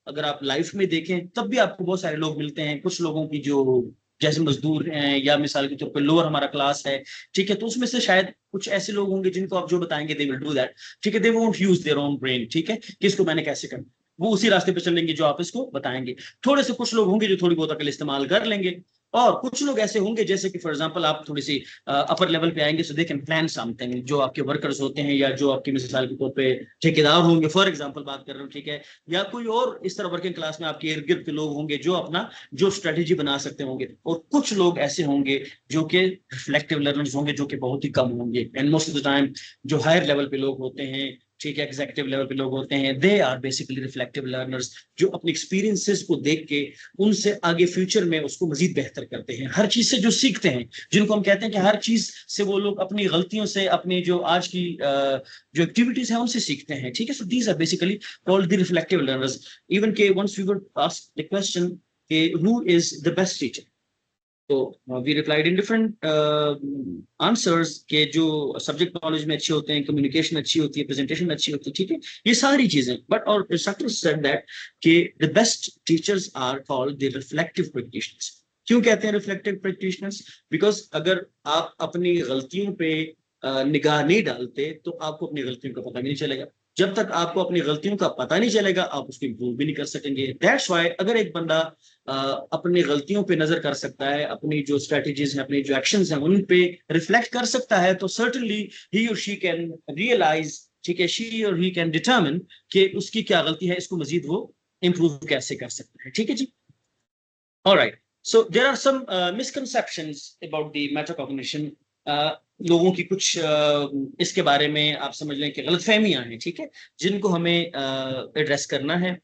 अगर आप लाइफ में देखें तब भी आपको बहुत सारे लोग मिलते हैं. कुछ लोगों की जो जैसे मजदूर हैं या मिसाल के तौर पर लोअर हमारा क्लास है, ठीक है, तो उसमें से शायद कुछ ऐसे लोग होंगे जिनको आप जो बताएंगे दे विल डू दैट, ठीक है, they won't use their own brain, ठीक है, कि इसको मैंने कैसे करना, वो उसी रास्ते पे चलेंगे जो आप इसको बताएंगे. थोड़े से कुछ लोग होंगे जो थोड़ी बहुत अकल इस्तेमाल कर लेंगे, और कुछ लोग ऐसे होंगे जैसे कि फॉर एग्जांपल आप थोड़ी सी अपर लेवल पे आएंगे, सो दे कैन प्लान समथिंग. जो आपके वर्कर्स होते हैं या जो आपकी मिसाल के तौर पे ठेकेदार होंगे, फॉर एग्जांपल बात कर रहा हूँ, ठीक है, या कोई और इस तरह वर्किंग क्लास में आपके इर्द गिर्द के लोग होंगे जो अपना जो स्ट्रेटेजी बना सकते होंगे. और कुछ लोग ऐसे होंगे जो कि रिफ्लेक्टिव लर्नर्स होंगे, जो कि बहुत ही कम होंगे. And most of the time जो हायर लेवल पे लोग होते हैं, ठीक है, एग्जीक्यूटिव लेवल पे लोग होते हैं, they are basically reflective learners, जो अपने एक्सपीरियंसेस को देख के उनसे आगे फ्यूचर में उसको मजीद बेहतर करते हैं. हर चीज से जो सीखते हैं, जिनको हम कहते हैं कि हर चीज से वो लोग अपनी गलतियों से, अपनी जो आज की जो एक्टिविटीज है उनसे सीखते हैं, ठीक है. So these are basically called the reflective learners. Even के once we were asked the question कि who is the best teacher, तो we replied in different answers के जो सब्जेक्ट नॉलेज में अच्छे होते हैं, कम्युनिकेशन अच्छी होती है, प्रेजेंटेशन अच्छी होती है, ठीक है, ये सारी चीजें. बट और इंस्ट्रक्टर सेड दैट कि the best teachers are called the reflective practitioners. क्यों कहते हैं रिफ्लेक्टिव प्रैक्टिशनर्स? बिकॉज अगर आप अपनी गलतियों पे निगाह नहीं डालते तो आपको अपनी गलतियों का पता भी नहीं चलेगा. जब तक आपको अपनी गलतियों का पता नहीं चलेगा आप उसको इम्प्रूव भी नहीं कर सकेंगे. दैट्स व्हाई अगर एक बंदा अपनी गलतियों पे नजर कर सकता है, अपनी जो स्ट्रेटजीज हैं, अपनी जो एक्शंस हैं उन पे रिफ्लेक्ट कर सकता है, तो सर्टेनली ही और शी कैन रियलाइज, ठीक है, शी और ही कैन डिटरमिन कि उसकी क्या गलती है, इसको मजीद वो इम्प्रूव कैसे कर सकता है. ठीक है जी. Alright, so there are some misconceptions about the metacognition. लोगों की कुछ इसके बारे में आप समझ लें कि गलतफहमियां हैं, ठीक है, जिनको हमें एड्रेस करना है.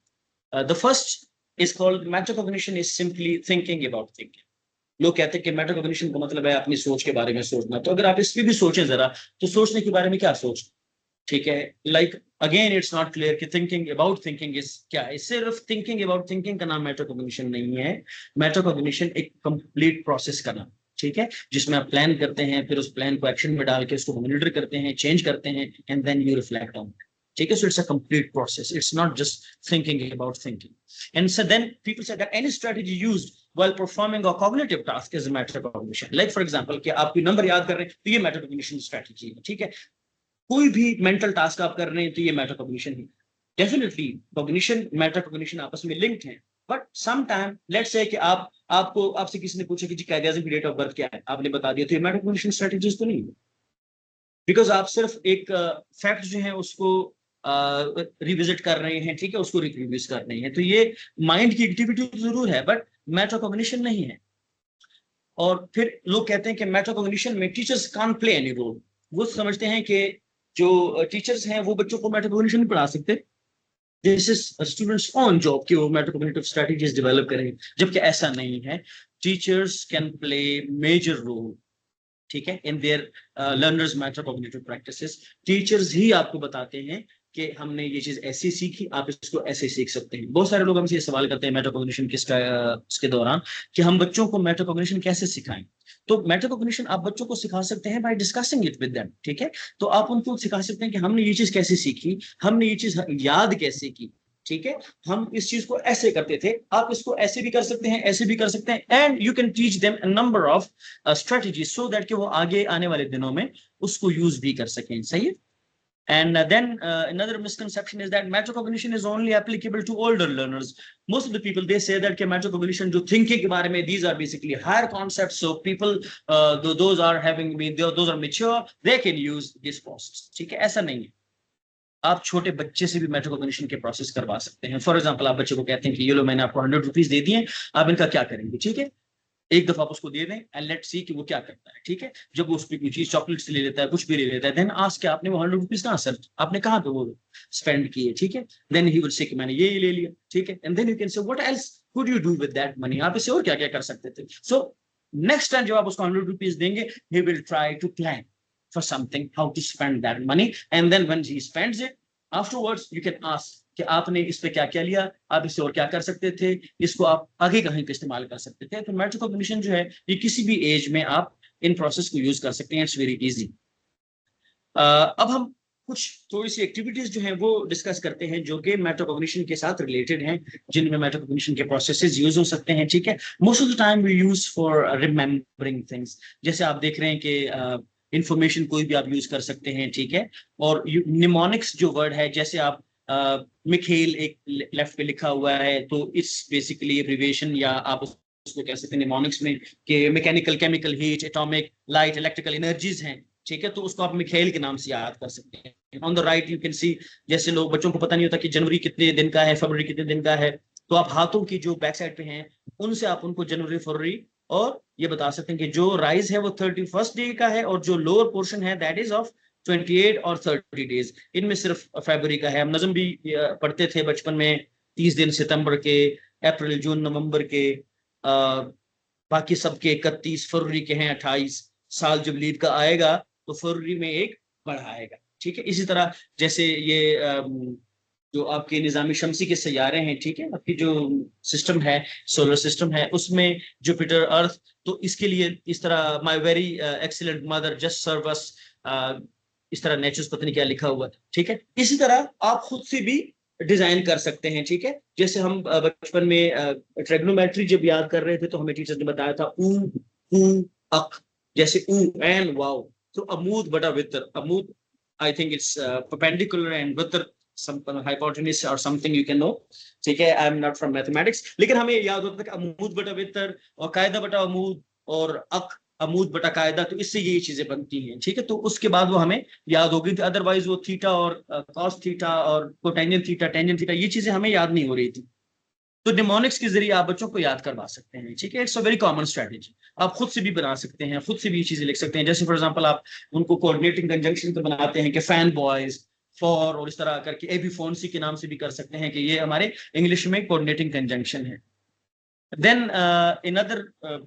The first is called metacognition is simply thinking about thinking. लोग कहते हैं कि मेटाकॉग्निशन का मतलब है अपनी सोच के बारे में सोचना. तो अगर आप इस पे भी सोचें जरा, तो सोचने के बारे में क्या सोच, ठीक है, like again it's not clear कि थिंकिंग अबाउट थिंकिंग इज क्या है. सिर्फ थिंकिंग अबाउट थिंकिंग का नाम मेटाकॉग्निशन नहीं है. मेटाकॉग्निशन एक कंप्लीट प्रोसेस का नाम, ठीक है, जिसमें आप प्लान करते हैं, फिर उस प्लान को एक्शन में डाल के उसको मॉनिटर करते हैं, चेंज करते हैं, and then you reflect on. ठीक है, so it's a complete process. It's not just thinking about thinking. And so then people say that any strategy used while performing a cognitive task is a metacognition. Like for example, कि आप कोई number याद कर रहे हैं तो ये metacognition strategy है, ठीक है. कोई भी mental task आप कर रहे हैं तो ये metacognition है. Definitely cognition metacognition आपस में linked हैं. But sometime let's say कि आपसे किसी ने पूछा कि जी कायदे आज़म की डेट ऑफ बर्थ क्या है, आपने बता दिया, तो ये metacognition strategies तो नहीं है. बिकॉज आप सिर्फ एक फैक्ट जो है उसको रिविजिट कर रहे हैं, ठीक है, उसको रिप्रोड्यूस कर रहे हैं, तो ये माइंड की एक्टिविटी जरूर है बट मेटाकॉग्निशन नहीं है. और फिर लोग कहते हैं कि मेटाकॉग्निशन में teachers can't play any role. वो समझते हैं कि जो टीचर्स हैं वो बच्चों को मेटाकॉग्निशन नहीं पढ़ा सकते. This is students on job कि वो मेटाकॉग्निटिव स्ट्रेटजीज डेवलप करें, जबकि ऐसा नहीं है. Teachers can play major role, ठीक है, in their learners metacognitive practices. Teachers ही आपको बताते हैं कि हमने ये चीज ऐसी सीखी, आप इसको ऐसे सीख सकते हैं. बहुत सारे लोग हमसे ये सवाल करते हैं मेटाकॉग्निशन के दौरान कि हम बच्चों को मेटाकॉग्निशन कैसे सिखाएं. तो मेटाकॉग्निशन आप बच्चों को सिखा सकते हैं by discussing it with them, ठीक है. तो आप उनको सिखा सकते हैं कि हमने ये चीज कैसे सीखी, हमने ये चीज याद कैसे की, ठीक है, हम इस चीज को ऐसे करते थे, आप इसको ऐसे भी कर सकते हैं, ऐसे भी कर सकते हैं. And you can teach them a number of strategies so that कि वो आगे आने वाले दिनों में उसको यूज भी कर सकें. सही है. And then another misconception is that metacognition is only applicable to older learners. Most of the people, they say that metacognition जो thinking के बारे में, these are basically higher concepts, so people those are having those are mature, they can use this process. ठीक है, ऐसा नहीं है. आप छोटे बच्चे से भी मेटाकॉग्निशन के प्रोसेस करवा सकते हैं. फॉर एग्जांपल, आप बच्चे को कहते हैं कि ये लो मैंने आपको 100 रुपीज दे दिए, आप इनका क्या करेंगे, ठीक है, एक दफा आप उसको दे दें एंड लेट्स सी कि वो क्या करता है. ठीक है, जब वो उस पर कोई चीज चॉकलेट्स ले लेता है, कुछ भी ले लेता है, देन आस्क के आपने वो 100 रुपीज कहाँ सर, आपने कहाँ पे वो स्पेंड किए, ठीक है. देन ही विल से कि मैंने ये ले लिया, ठीक है. And then you can say what else could you do with that money, आप इसे और क्या क्या कर सकते थे. सो नेक्स्ट टाइम जब आप उसको 100 रुपीज देंगे, he will try to plan for something, how to spend that money, and then when he spends it, afterwards you can ask कि आपने इस पे क्या क्या लिया, आप इससे और क्या कर सकते थे, इसको आप आगे कहीं पे इस्तेमाल कर सकते थे। तो मेटाकॉग्निशन जो है ये किसी भी एज में आप इन प्रोसेस को यूज कर सकते हैं, इट्स वेरी इजी। अब हम कुछ थोड़ी सी एक्टिविटीज जो हैं वो डिस्कस करते हैं जो कि मेटाकॉग्निशन के साथ रिलेटेड हैं, जिनमें मेटाकॉग्निशन के प्रोसेसेस यूज हो सकते हैं। ठीक है, most of the time we use for remembering things. जैसे आप देख रहे हैं कि इंफॉर्मेशन कोई भी आप यूज कर सकते हैं, ठीक है। और निमोनिक्स जो वर्ड है, जैसे आप मिखेल एक लेफ्ट पे लिखा हुआ है, तो इट्स बेसिकली एब्रिविएशन, या आप उसको कह सकते हैं निमोनिक्स में कि mechanical, chemical, heat, atomic, light, electrical energies हैं। ठीक है, तो उसको आप मिखेल के नाम से याद कर सकते हैं। On the right you can सी, जैसे लोग, बच्चों को पता नहीं होता कि जनवरी कितने दिन का है, फरवरी कितने दिन का है, तो आप हाथों की जो बैक साइड पे हैं उनसे आप उनको जनवरी, फरवरी और ये बता सकते हैं कि जो राइज है वो 31st डे का है, और जो लोअर पोर्शन है दैट इज ऑफ 28 और 30 डेज। इनमें सिर्फ फरवरी का है। हम नज्म भी पढ़ते थे बचपन में, 30 दिन सितंबर के, अप्रैल, जून, नवंबर के, बाकी सबके 31 फरवरी के हैं, 28। साल जब लीड का आएगा तो फरवरी में एक बढ़ाएगा। ठीक है, इसी तरह जैसे ये जो आपके निजामी शमसी के सैयारे हैं, ठीक है, आपकी जो सिस्टम है, सोलर सिस्टम है, उसमें जुपिटर, अर्थ, तो इसके लिए इस तरह my very excellent mother just serve us, इस तरह नेचर्स पता नहीं क्या लिखा हुआ था। ठीक है, इसी तरह आप खुद से भी डिजाइन कर सकते हैं। ठीक है, जैसे हम बचपन में ट्रिग्नोमेट्री जब याद कर रहे थे तो हमें टीचर ने बताया था ऊ, ऊ, अक, जैसे ऊ एन वाओ, तो अमूद बटा वितर, अमूद I think it's perpendicular and वितर some hypotenuse or something you can know। ठीक है, I am not from mathematics, लेकिन हमें याद होता था कि अमूद बटा वितर और कायदा बटा अमूद और अक अमूद बटा कायदा, तो इससे ये चीजें बनती हैं। ठीक है, तो उसके बाद वो हमें याद होगी थी, अदरवाइज वो थीटा और कॉस थीटा और कोटेंजेंट थीटा, टेंजेंट थीटा, ये चीजें हमें याद नहीं हो रही थी। तो निमोनिक्स के जरिए आप बच्चों को याद करवा सकते हैं। ठीक है, it's a very common strategy. आप खुद से भी बना सकते हैं, खुद से भी ये चीजें लिख सकते हैं। जैसे फॉर एग्जांपल आप उनको कोऑर्डिनेटिंग कंजंक्शन तो बनाते हैं कि फैन बॉयज, फॉर, और इस तरह करके एबी फोन्सी के नाम से भी कर सकते हैं कि ये हमारे इंग्लिश में कोऑर्डिनेटिंग कंजंक्शन है। Then another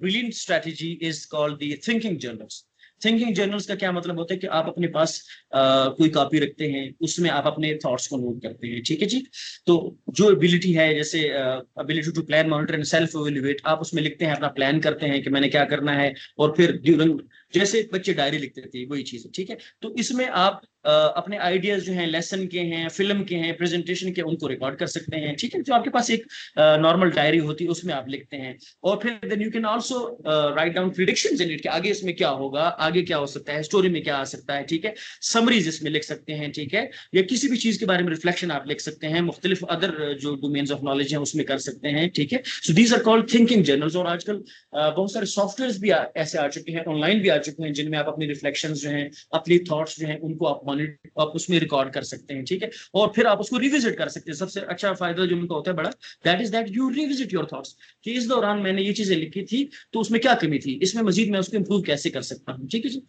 brilliant strategy is called the thinking journals। Thinking journals का क्या मतलब होता है कि आप अपने पास कोई कॉपी रखते हैं, उसमें आप अपने थॉट्स को नोट करते हैं। ठीक है जी, तो जो एबिलिटी है, जैसे ability to plan, monitor and self evaluate, आप उसमें लिखते हैं, अपना प्लान करते हैं कि मैंने क्या करना है, और फिर ड्यूरिंग, जैसे बच्चे डायरी लिखते थे वही चीज है। ठीक है, तो इसमें आप अपने आइडियाज जो हैं, लेसन के हैं, फिल्म के हैं, प्रेजेंटेशन के, उनको रिकॉर्ड कर सकते हैं। ठीक है, जो आपके पास एक नॉर्मल डायरी होती है उसमें आप लिखते हैं। और फिर then you can also write down predictions in it, कि आगे इसमें क्या होगा, आगे क्या हो सकता है, स्टोरी में क्या आ सकता है। ठीक है, समरीज इसमें लिख सकते हैं। ठीक है, या किसी भी चीज के बारे में रिफ्लेक्शन आप लिख सकते हैं, मुख्तलिफ अदर जो डोमेन्स ऑफ नॉलेज हैं उसमें कर सकते हैं। ठीक है, so these are called thinking journals. और आजकल बहुत सारे सॉफ्टवेयर भी ऐसे आ चुके हैं, ऑनलाइन भी आ चुके हैं, जिनमें आप अपनी रिफ्लेक्शन जो हैं, अपनी थॉट्स जो हैं, उनको आप उसमें रिकॉर्ड कर सकते हैं। ठीक है, और फिर आप उसको रिविजिट कर सकते हैं। सबसे अच्छा फायदा जो उनका होता है बड़ा, that is that you revisit your thoughts, कि इस दौरान मैंने ये चीजें लिखी थी, तो उसमें क्या कमी थी, इसमें मजीद मैं उसको इंप्रूव कैसे कर सकता हूँ। ठीक है जी,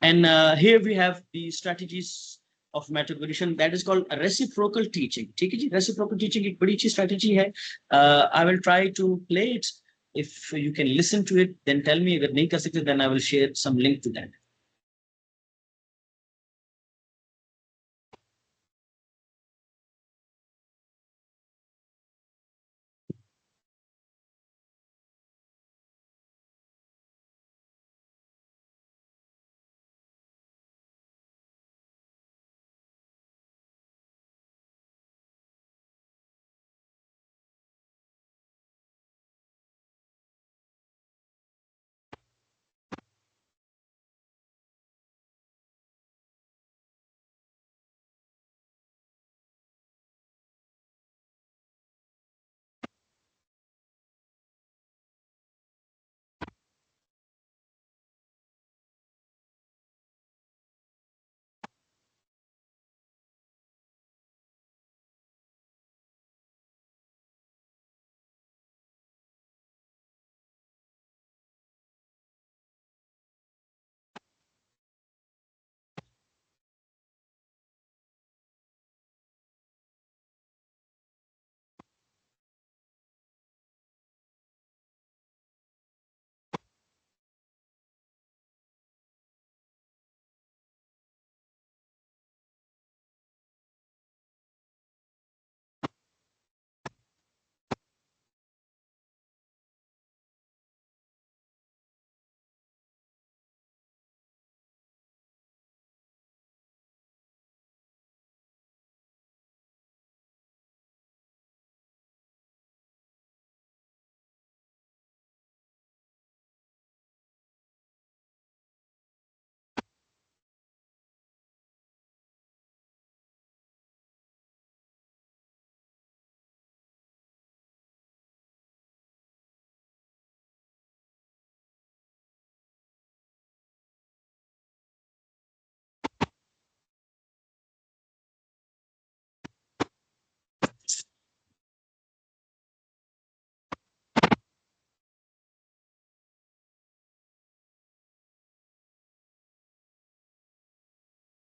and here we have the strategies of metacognition, that is called reciprocal teaching. ठीक है जी, रेसिप्रोकल टीचिंग एक बड़ी अच्छी स्ट्रेटजी है। I will try to play it, if you can listen to it then tell me, अगर नहीं कर सकते then I will share some link to that.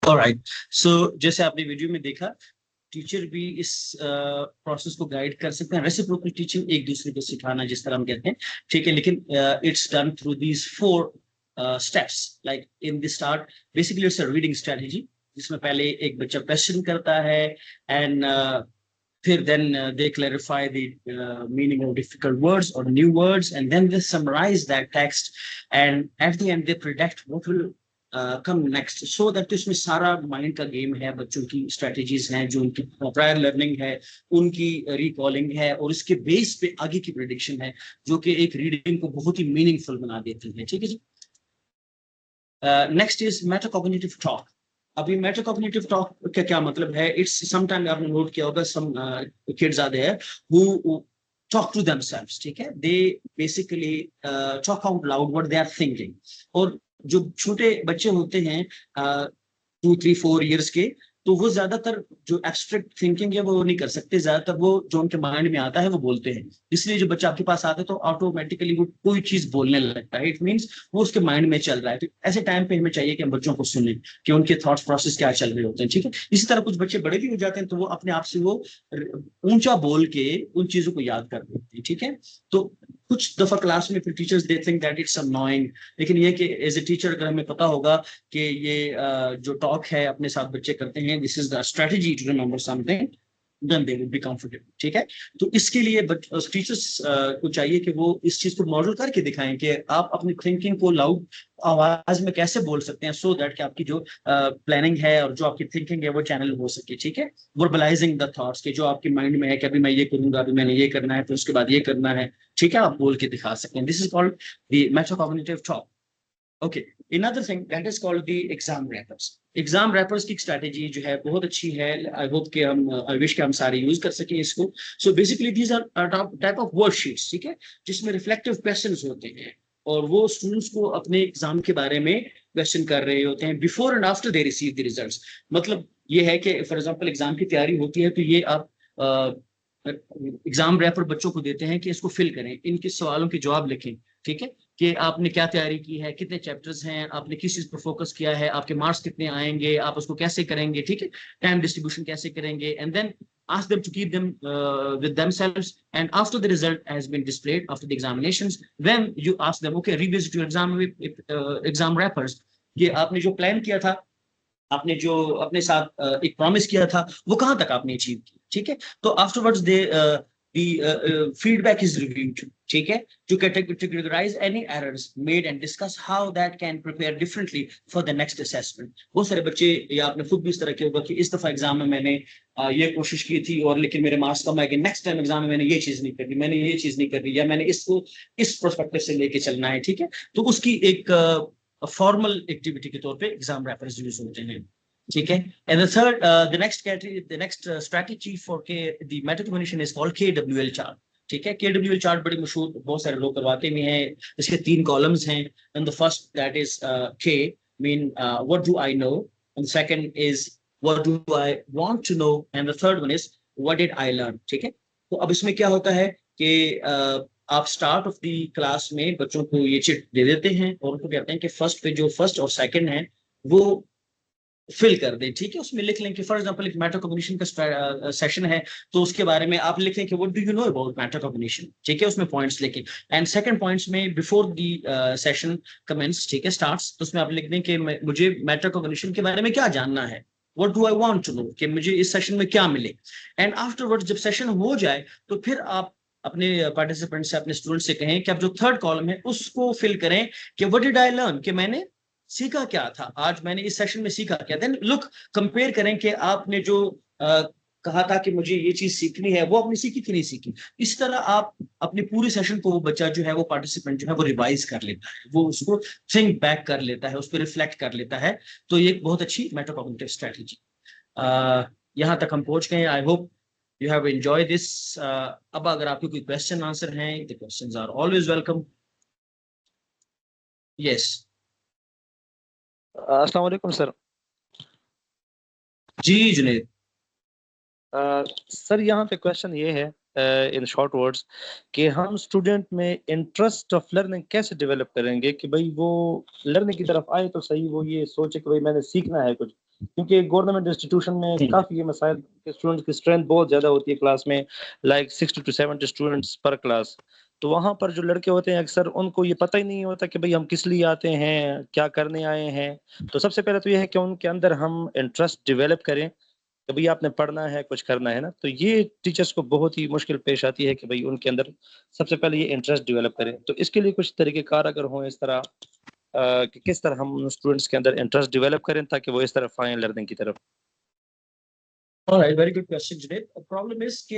Alright, so जैसे आपने वीडियो में देखा, टीचर भी इस प्रोसेस को गाइड कर सकते हैं। रेसिप्रोकल टीचिंग, एक दूसरे को सिखाना जिस तरह हम कहते हैं, ठीक है, लेकिन it's done through these 4 steps. Like in the start basically it's a reading strategy, जिसमें पहले एक बच्चा क्वेश्चन करता है, एंड फिर then they clarify the meaning of difficult words or new words, and then they summarize that text, and at the end they predict what will come next, so that इसमें सारा mind का game है, बच्चों की strategies हैं, जो उनकी prior learning है, उनकी रिकॉलिंग है, और इसके बेस पे आगे की प्रेडिक्शन है, जो कि एक रीडिंग को बहुत ही मीनिंगफुल बना देती है। ठीक है जी। Next is metacognitive talk. अभी मेटाकॉग्निटिव टॉक का क्या मतलब है? इट्स समटाइम आपने नोट किया होगा, some kids are there who talk to themselves, ठीक है, they basically talk out loud what they are thinking। और जो छोटे बच्चे होते हैं 2, 3, 4 years के, तो वो ज्यादातर जो एब्स्ट्रैक्ट थिंकिंग है वो नहीं कर सकते, ज्यादातर वो जो उनके माइंड में आता है वो बोलते हैं। इसलिए जो बच्चा आपके पास आता है तो ऑटोमेटिकली वो कोई चीज बोलने लगता है, इट मींस वो उसके माइंड में चल रहा है। तो ऐसे टाइम पे हमें चाहिए कि हम बच्चों को सुने कि उनके थॉट्स प्रोसेस क्या चल रहे होते हैं, ठीक है। इसी तरह कुछ बच्चे बड़े भी हो जाते हैं, तो वो अपने आप से वो ऊंचा बोल के उन चीजों को याद कर देते हैं, ठीक है। तो कुछ दफा क्लास में फिर teachers they think that it's annoying, लेकिन ये कि एज ए टीचर अगर हमें पता होगा कि ये जो टॉक है अपने साथ बच्चे करते हैं, this is the strategy to remember something, then they will be comfortable, ठीक है। तो इसके लिए टीचर्स को चाहिए कि वो इस चीज को मॉडल करके दिखाएं कि आप अपनी थिंकिंग को लाउड आवाज में कैसे बोल सकते हैं, सो दैट कि आपकी जो प्लानिंग है और जो आपकी थिंकिंग है वो चैनल हो सके, ठीक है। वर्बलाइजिंग द थॉट्स के जो आपके माइंड में है कि अभी मैं ये करूंगा, अभी मैंने ये करना है, फिर उसके बाद ये करना है, ठीक है, आप बोल के दिखा सकते हैं। This is called the metacognitive talk. Okay, another thing that is called the exam wrappers. Exam wrappers की स्ट्रैटेजी जो है बहुत अच्छी है। आई होप कि हम आई विश कि हम सारे यूज कर सकें इसको। So basically these are type of worksheets, ठीक है, जिसमें रिफ्लेक्टिव क्वेश्चंस होते हैं, और वो स्टूडेंट्स को अपने एग्जाम के बारे में क्वेश्चन कर रहे होते हैं before and after they receive the results. मतलब ये है कि फॉर एग्जाम्पल एग्जाम की तैयारी होती है, तो ये आप एग्जाम रैपर बच्चों को देते हैं कि इसको फिल करें, इनके सवालों के जवाब लिखें, ठीक है, कि आपने क्या तैयारी की है, कितने चैप्टर्स हैं, आपने किस चीज पर फोकस किया है, आपके मार्क्स कितने आएंगे, आप उसको कैसे करेंगे, ठीक है, टाइम डिस्ट्रीब्यूशन कैसे करेंगे, and then ask them to keep them with themselves, and after the result has been displayed after the examinations, then you ask them, okay, revisit your exam wrappers, ये आपने जो प्लान किया था, आपने जो अपने साथ एक प्रॉमिस किया था, वो कहां तक आपने अचीव किया, ठीक है। तो afterwards they feedback is reviewed, ठीक है, to categorize any errors made and discuss how that can prepare differently for the next assessment। बहुत सारे बच्चे, या आपने खुद भी इस तरह किया होगा कि इस दफा एग्जाम में मैंने ये कोशिश की थी और लेकिन मेरे मार्क्स कम आए, नेक्स्ट टाइम एग्जाम में मैंने ये चीज नहीं करी, मैंने ये चीज नहीं करी, या मैंने इसको इस पर्सपेक्टिव से लेके चलना है, ठीक है। तो उसकी एक फॉर्मल एक्टिविटी के तौर पे एग्जाम रैपर्स यूज होते हैं, ठीक है। And the third the next category, the next strategy for के the metacognition is called KWL chart, ठीक है। KWL चार्ट बड़ी मशहूर, बहुत सारे लोग करवाते भी हैं। इसके 3 कॉलम्स हैं, and the first that is K mean what do I know, and second is what do I want to know, and the third one is what did I learn, ठीक है। तो अब इसमें क्या होता है कि आप स्टार्ट ऑफ द क्लास में बच्चों को ये चिट दे देते हैं और उनको कहते हैं कि फर्स्ट पे जो फर्स्ट और सेकंड है वो फिल कर दें, ठीक है। उसमें लिख लें कि फॉर एग्जांपल एक मेटाकॉग्निशन का सेशन है, तो उसके बारे में आप लिख लें कि what do you know about metacognition, ठीक है, उसमें पॉइंट्स लिखें। एंड सेकंड पॉइंट्स में बिफोर द सेशन कमेंस, ठीक है, स्टार्ट्स, तो उसमें आप लिख दें कि मुझे मेटाकॉग्निशन के बारे में क्या जानना है, what do I want to know, कि मुझे इस सेशन में क्या मिले। एंड आफ्टरवर्ड्स जब सेशन हो जाए तो फिर आप अपने पार्टिसिपेंट से, अपने स्टूडेंट से कहें कि आप जो थर्ड कॉलम है उसको फिल करें कि व्हाट डिड आई लर्न, कि मैंने सीखा क्या था आज, मैंने इस सेशन में सीखा क्या। देन लुक, कंपेयर करें कि आपने जो कहा था कि मुझे ये चीज सीखनी है, वो आपने सीखी कि नहीं सीखी। इस तरह आप अपने पूरे सेशन को, वो बच्चा जो है, वो पार्टिसिपेंट जो है, वो रिवाइज कर लेता है, वो उसको थिंक बैक कर लेता है, उस पर रिफ्लेक्ट कर लेता है। तो ये एक बहुत अच्छी मेटाकॉग्निटिव स्ट्रेटेजी। यहाँ तक हम पहुंच गए। I hope you have enjoy this. अब अगर आपके कोई क्वेश्चन आंसर हैं, the questions are always welcome. Yes, अस्सलाम वालेकुम सर। जी जुनेद। सर यहाँ पे क्वेश्चन ये है इन शॉर्ट वर्ड्स कि हम स्टूडेंट में इंटरेस्ट ऑफ लर्निंग कैसे डेवलप करेंगे कि भाई वो लर्निंग की तरफ आए तो सही, वो ये सोचे कि भाई मैंने सीखना है कुछ, क्योंकि गवर्नमेंट इंस्टीट्यूशन में हम्म। काफ़ी ये मसाइल के स्टूडेंट्स की स्ट्रेंथ बहुत ज़्यादा होती है क्लास में, लाइक 60 to 70 स्टूडेंट्स पर क्लास। तो वहाँ पर जो लड़के होते हैं अक्सर उनको ये पता ही नहीं होता कि भाई हम किस लिए आते हैं, क्या करने आए हैं। तो सबसे पहले तो ये है कि उनके अंदर हम इंटरेस्ट डेवलप करें कि भाई आपने पढ़ना है, कुछ करना है ना। तो ये टीचर्स को बहुत ही मुश्किल पेश आती है कि भाई उनके अंदर सबसे पहले ये इंटरेस्ट डेवलप करें। तो इसके लिए कुछ तरीक़ेकार अगर हों इस तरह कि किस तरह हम स्टूडेंट्स के अंदर इंटरेस्ट डेवलप करें ताकि वो इस तरफ आएँ लर्निंग की तरफ। Alright, very good question Junaid. Problem is कि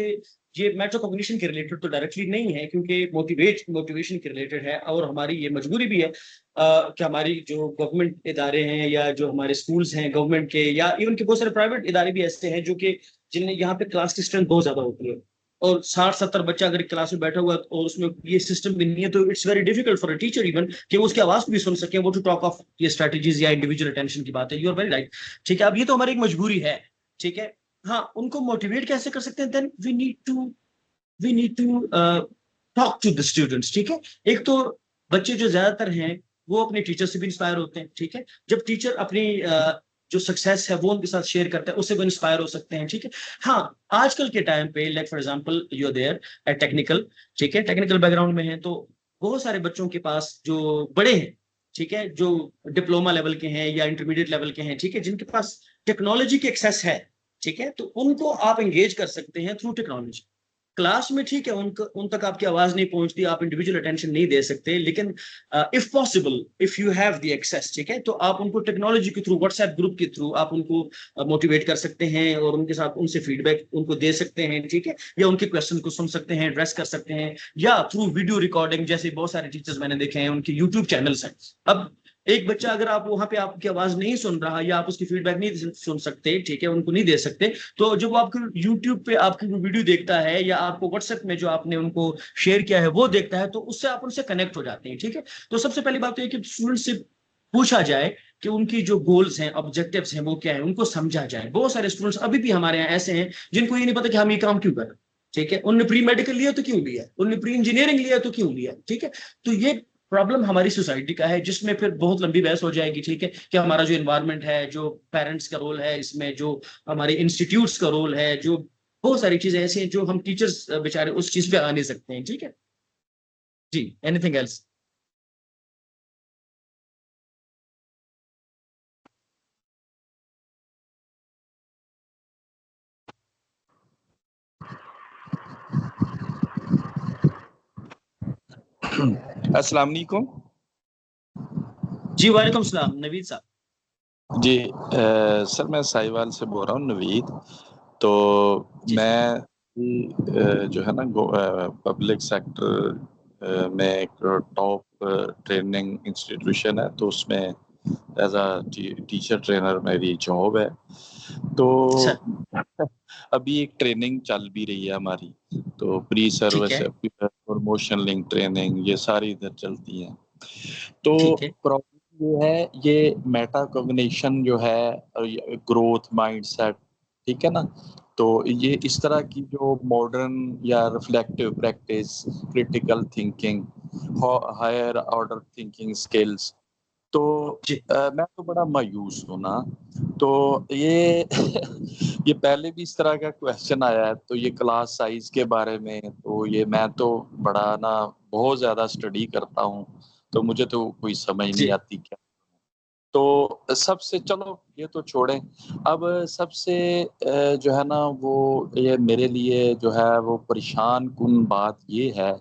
ये मेटा कॉग्निशन के रिलेटेड तो डायरेक्टली नहीं है, क्योंकि मोटिवेशन के रिलेटेड है, और हमारी ये मजबूरी भी है कि हमारी जो गवर्नमेंट इदारे हैं या जो हमारे स्कूल्स हैं गवर्नमेंट के, या इवन के बहुत सारे प्राइवेट इदारे भी ऐसे हैं जो कि जिनमें यहाँ पे क्लास की स्ट्रेंथ बहुत ज्यादा होती है, और 60-70 बच्चा अगर क्लास में बैठा हुआ है और उसमें ये सिस्टम भी नहीं है, तो it's very difficult for a teacher even कि वो उसकी आवाज भी सुन सके, वो टू टॉक ऑफ ये स्ट्रेटजीज या इंडिविजुअल अटेंशन की बात है। You are very right. ठीक है, अब ये तो हमारी एक मजबूरी है। ठीक है, हाँ, उनको मोटिवेट कैसे कर सकते हैं? Then we need to talk to the students. ठीक है, एक तो बच्चे जो ज्यादातर हैं वो अपने टीचर से भी इंस्पायर होते हैं। ठीक है, जब टीचर अपनी जो सक्सेस है वो उनके साथ शेयर करता है, उससे वो इंस्पायर हो सकते हैं। ठीक है, हाँ, आजकल के टाइम पे like for example you are there at technical, ठीक है, टेक्निकल बैकग्राउंड में है, तो बहुत सारे बच्चों के पास जो बड़े हैं, ठीक है, जो डिप्लोमा लेवल के हैं या इंटरमीडिएट लेवल के हैं, ठीक है, जिनके पास टेक्नोलॉजी की एक्सेस है, ठीक है, तो उनको आप एंगेज कर सकते हैं थ्रू टेक्नोलॉजी। क्लास में ठीक है, उन तक आपकी आवाज नहीं पहुंचती, आप इंडिविजुअल अटेंशन नहीं दे सकते, लेकिन if possible, if you have the access, ठीक है, तो आप उनको टेक्नोलॉजी के थ्रू, व्हाट्सएप ग्रुप के थ्रू आप उनको मोटिवेट कर सकते हैं और उनके साथ उनसे फीडबैक उनको दे सकते हैं। ठीक है, या उनके क्वेश्चन को सुन सकते हैं, एड्रेस कर सकते हैं, या थ्रू वीडियो रिकॉर्डिंग, जैसे बहुत सारे टीचर्स मैंने देखे हैं उनके यूट्यूब चैनल्स हैं। अब एक बच्चा अगर आप वहां पे आपकी आवाज नहीं सुन रहा या आप उसकी फीडबैक नहीं सुन सकते, ठीक है, उनको नहीं दे सकते, तो जब वो आपके यूट्यूब पे आपकी वीडियो देखता है या आपको व्हाट्सएप में जो आपने उनको शेयर किया है वो देखता है, तो उससे आप उनसे कनेक्ट हो जाते हैं। ठीक है, तो सबसे पहली बात तो ये कि स्टूडेंट से पूछा जाए कि उनकी जो गोल्स हैं, ऑब्जेक्टिव्स हैं, वो क्या है, उनको समझा जाए। बहुत सारे स्टूडेंट्स अभी भी हमारे यहाँ ऐसे हैं जिनको ये नहीं पता कि हम ये काम क्यों कर रहे हैं। ठीक है, उनने प्री मेडिकल लिया तो क्यों लिया, उनने प्री इंजीनियरिंग लिया तो क्यों लिया। ठीक है, तो ये प्रॉब्लम हमारी सोसाइटी का है, जिसमें फिर बहुत लंबी बहस हो जाएगी। ठीक है, कि हमारा जो एनवायरनमेंट है, जो पेरेंट्स का रोल है इसमें, जो हमारे इंस्टीट्यूट्स का रोल है, जो बहुत सारी चीजें ऐसी हैं जो हम टीचर्स बेचारे उस चीज पे आ नहीं सकते हैं। ठीक है जी, एनीथिंग एल्स? अस्सलाम वालेकुम। जी वालेकुम सलाम, नवीद साहब। जी सर, मैं साहिवाल से बोल रहा हूँ, नवीद। तो जी मैं जो है ना पब्लिक सेक्टर में एक टॉप ट्रेनिंग इंस्टीट्यूशन है, तो उसमें एज अ टीचर ट्रेनर मेरी जॉब है। तो सर, अभी एक ट्रेनिंग चल भी रही है हमारी, तो प्री ठीक सर्विस, है, प्रमोशन लिंक ट्रेनिंग, ये सारी इधर चलती हैं। तो ठीक है, प्रॉब्लम ये है, ये मेटा कॉग्निशन जो है, ग्रोथ माइंडसेट, ठीक है ना, तो ये इस तरह की जो मॉडर्न या reflective practice, critical thinking, higher order thinking skills, तो जी मैं तो बड़ा मायूस हूँ ना। तो ये ये पहले भी इस तरह का क्वेश्चन आया है, तो ये क्लास साइज के बारे में, तो ये मैं तो बड़ा ना बहुत ज्यादा स्टडी करता हूँ, तो मुझे तो कोई समझ नहीं जी आती क्या। तो सबसे, चलो ये तो छोड़ें। अब सबसे जो है ना वो, ये मेरे लिए जो है वो परेशान कुन बात ये है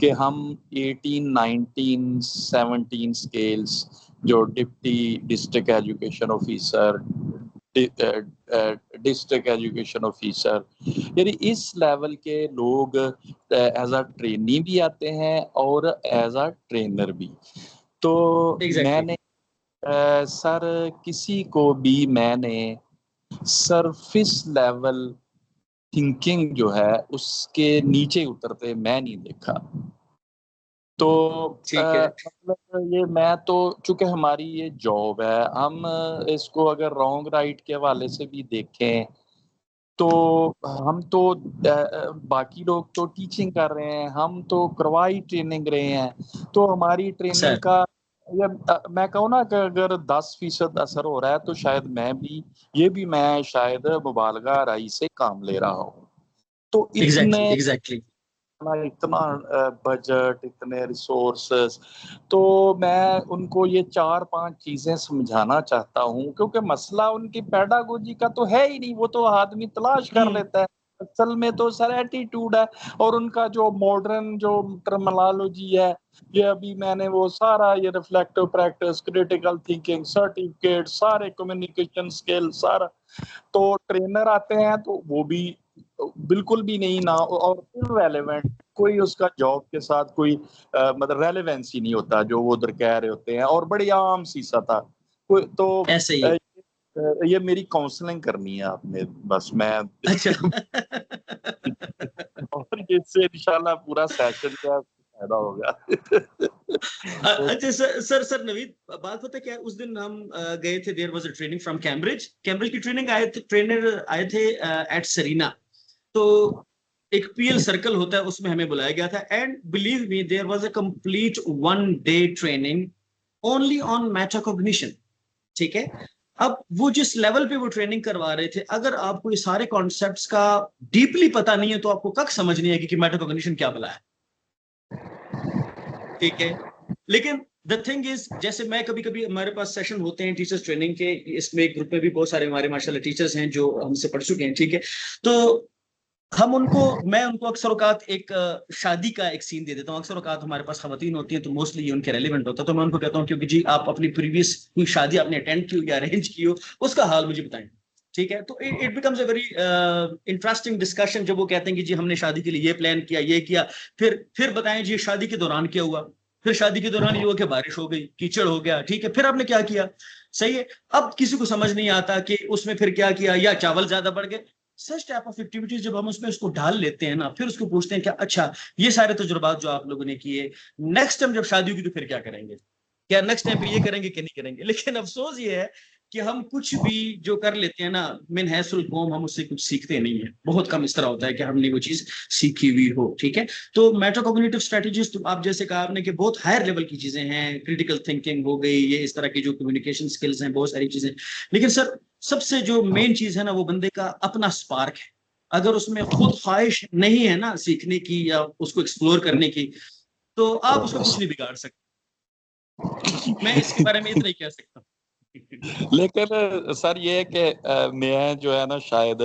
कि हम 18, 19, 17 स्केल्स, जो deputy district education officer, district education officer, यानी इस लेवल के लोग एज अ ट्रेनी भी आते हैं और एज अ ट्रेनर भी। तो एग्जैक्टली। मैंने सर किसी को भी मैंने सरफेस लेवल थिंकिंग जो है उसके नीचे उतरते मैं नहीं देखा। तो ठीक है, मतलब ये, मैं तो, चूंकि हमारी ये जॉब है, हम इसको अगर रॉन्ग राइट के हवाले से भी देखें, तो हम तो बाकी लोग तो टीचिंग कर रहे हैं, हम तो करवाई ट्रेनिंग रहे हैं, तो हमारी ट्रेनिंग सर, का मैं कहूँ ना कि अगर 10% असर हो रहा है तो शायद मैं शायद मुबालगा राई से काम ले रहा हूँ। तो एग्जैक्टली इतने एग्जैक्टली इतना बजट, इतने रिसोर्सेस, तो मैं उनको ये 4-5 चीजें समझाना चाहता हूँ, क्योंकि मसला उनकी पेडागोजी का तो है ही नहीं, वो तो आदमी तलाश कर लेता है। असल में तो सर एटीट्यूड है, और उनका जो मॉडर्न जो टर्मिनोलॉजी है, ये अभी मैंने वो सारा ये reflective practice, critical thinking, certificate, सारे कम्युनिकेशन स्किल सारा, तो ट्रेनर आते हैं तो वो भी बिल्कुल भी नहीं ना, और इररेलेवेंट, कोई उसका जॉब के साथ कोई मतलब रेलेवेंस ही नहीं होता जो वो उधर कह रहे होते हैं, और बड़ी आम सी सा था कोई तो। ऐसे ही। ये मेरी काउंसलिंग करनी है आपने, बस मैं अच्छा। और इससे इंशाल्लाह पूरा सेशन का फायदा होगा। अच्छा सर नवीद, बात पता क्या है, उस दिन हम गए थे, there was a training from Cambridge की ट्रेनिंग आए थे, ट्रेनर आए थे एट सरीना। तो एक पीएल सर्कल होता है, उसमें हमें बुलाया गया था, and believe me there was a complete 1 day training only on metacognition. ठीक है। अब वो जिस लेवल पे वो ट्रेनिंग करवा रहे थे, अगर आपको ये सारे कॉन्सेप्ट्स का डीपली पता नहीं है तो आपको कब समझ नहीं आएगी कि मेटाकॉग्निशन क्या भला है। ठीक है। लेकिन द थिंग इज, जैसे मैं कभी कभी, हमारे पास सेशन होते हैं टीचर्स ट्रेनिंग के, इसमें एक ग्रुप में भी बहुत सारे हमारे माशाल्लाह टीचर्स हैं जो हमसे पढ़ चुके हैं। ठीक है। तो मैं उनको अक्सर औकात एक शादी का एक सीन दे देता हूँ। अक्सर औकात हमारे पास खवातीन होती हैं तो मोस्टली ये उनके रेलिवेंट होता है, तो मैं उनको कहता हूँ क्योंकि जी आप अपनी प्रीवियस कोई शादी आपने अटेंड की हो या अरेंज की हो, उसका हाल मुझे बताएं। ठीक है। तो it becomes a very interesting discussion जब वो कहते हैं कि जी हमने शादी के लिए ये प्लान किया, ये किया, फिर बताएं जी शादी के दौरान क्या हुआ, फिर शादी के दौरान ये हुआ कि बारिश हो गई, कीचड़ हो गया, ठीक है, फिर आपने क्या किया। सही है। अब किसी को समझ नहीं आता कि उसमें फिर क्या किया, या चावल ज्यादा बढ़ गए। सच टाइप ऑफ एक्टिविटीज जब हम उसमें उसको डाल लेते हैं ना, फिर उसको पूछते हैं क्या, अच्छा ये सारे तजुर्बात जो आप लोगों ने किए, नेक्स्ट टाइम जब शादी होगी तो फिर क्या करेंगे, क्या नेक्स्ट टाइम पे ये करेंगे कि नहीं करेंगे। लेकिन अफसोस ये है कि हम कुछ भी जो कर लेते हैं ना, मिन हैसुल कौम, हम उससे कुछ सीखते नहीं है। बहुत कम इस तरह होता है कि हमने वो चीज सीखी हुई हो। ठीक है। तो मेटाकॉग्निटिव स्ट्रेटजीज, तो आप जैसे कहा आपने कि बहुत हायर लेवल की चीजें हैं, क्रिटिकल थिंकिंग हो गई, ये इस तरह की जो कम्युनिकेशन स्किल्स हैं, बहुत सारी चीजें। लेकिन सर सबसे जो मेन चीज है ना, वो बंदे का अपना स्पार्क है। अगर उसमें खुद ख्वाहिश नहीं है ना सीखने की या उसको एक्सप्लोर करने की, तो आप उसका कुछ नहीं बिगाड़ सकते। मैं इसके बारे में इतना ही कह सकता हूँ। लेकिन सर ये है कि मैं जो है ना शायद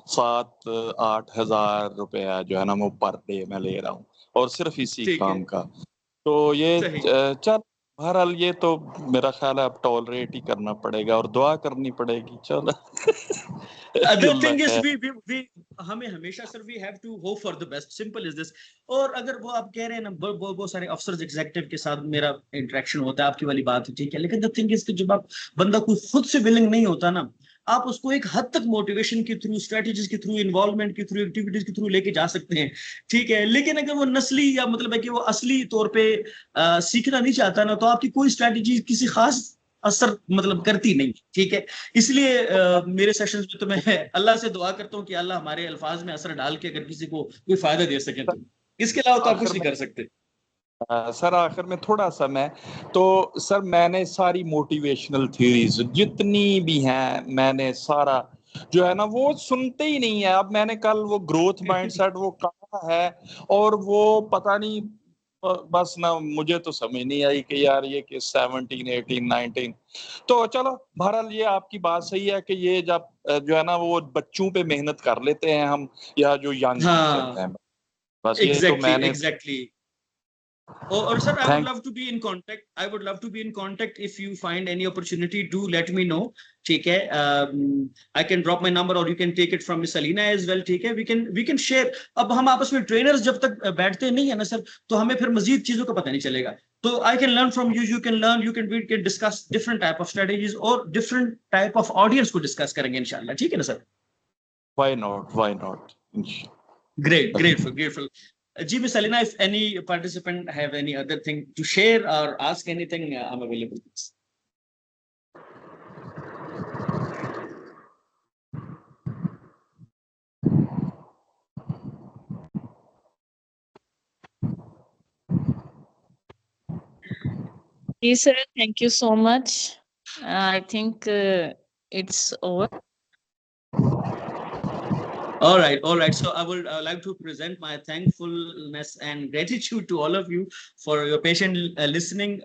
7-8 हज़ार रुपया जो है ना वो पर डे मैं ले रहा हूँ, और सिर्फ इसी ठीक है। काम का। तो ये सही। चल बहरहाल ये तो मेरा ख्याल है अब टॉलरेट ही करना पड़ेगा और दुआ करनी पड़ेगी। चलो। द अल्लाह थिंग इज खैर। वी हमें हमेशा sir we have to hope for the best, simple is this. और अगर वो आप कह रहे हैं ना, बहुत सारे अफसर एग्जीक्यूटिव के साथ मेरा इंटरेक्शन होता है, आपकी वाली बात है, ठीक है, लेकिन द थिंग इज कि जब आप बंदा कोई खुद से विलिंग नहीं होता ना, आप उसको एक हद तक मोटिवेशन के थ्रू, स्ट्रेटजीज के थ्रू, इन्वॉल्वमेंट के थ्रू, एक्टिविटीज के थ्रू लेके जा सकते हैं। ठीक है। लेकिन अगर वो नस्ली या मतलब है कि वो असली तौर पे सीखना नहीं चाहता ना, तो आपकी कोई स्ट्रेटजी किसी खास असर मतलब करती नहीं। ठीक है। इसलिए मेरे सेशंस में तो मैं अल्लाह से दुआ करता हूँ कि अल्लाह हमारे अल्फाज में असर डाल के अगर किसी को कोई फायदा दे सके, तो इसके अलावा तो आप कुछ आखिर नहीं में कर सकते। सर आखिर में थोड़ा सा मैं तो सर मैंने सारी मोटिवेशनल थ्योरीज जितनी भी हैं मैंने सारा जो है ना वो सुनते ही नहीं है। अब मैंने कल वो ग्रोथ माइंडसेट वो कहा है, और वो पता नहीं बस ना मुझे तो समझ नहीं आई कि यार ये कि 17, 18, 19। तो चलो बहरहाल ये आपकी बात सही है कि ये जब जो है ना वो बच्चों पे मेहनत कर लेते हैं हम, या जो यंग टीचर्स हाँ। हैं, बस ये तो एग्जैक्टली मैंने। एग्जैक्टली। और sir I would thank love to be in contact, I would love to be in contact if you find any opportunity, do let me know. ठीक है। I can drop my number और you can take it from miss Alina as well. ठीक है। We can share. अब हम आपस में trainers जब तक बैठते नहीं है ना सर, तो हमें फिर मजीद चीजों का पता नहीं चलेगा। तो I can learn from you, you can learn, we can discuss different type of strategies और डिफरेंट टाइप ऑफ ऑडियंस को डिस्कस करेंगे इंशाल्लाह। ठीक है ना sir? Why not? Why not? Great, grateful, grateful. Ji, Miss Alina, if any participant have any other thing to share or ask anything, I'm available. Yes, sir. Thank you so much. I think it's over. All right, all right. So I would like to present my thankfulness and gratitude to all of you for your patient listening.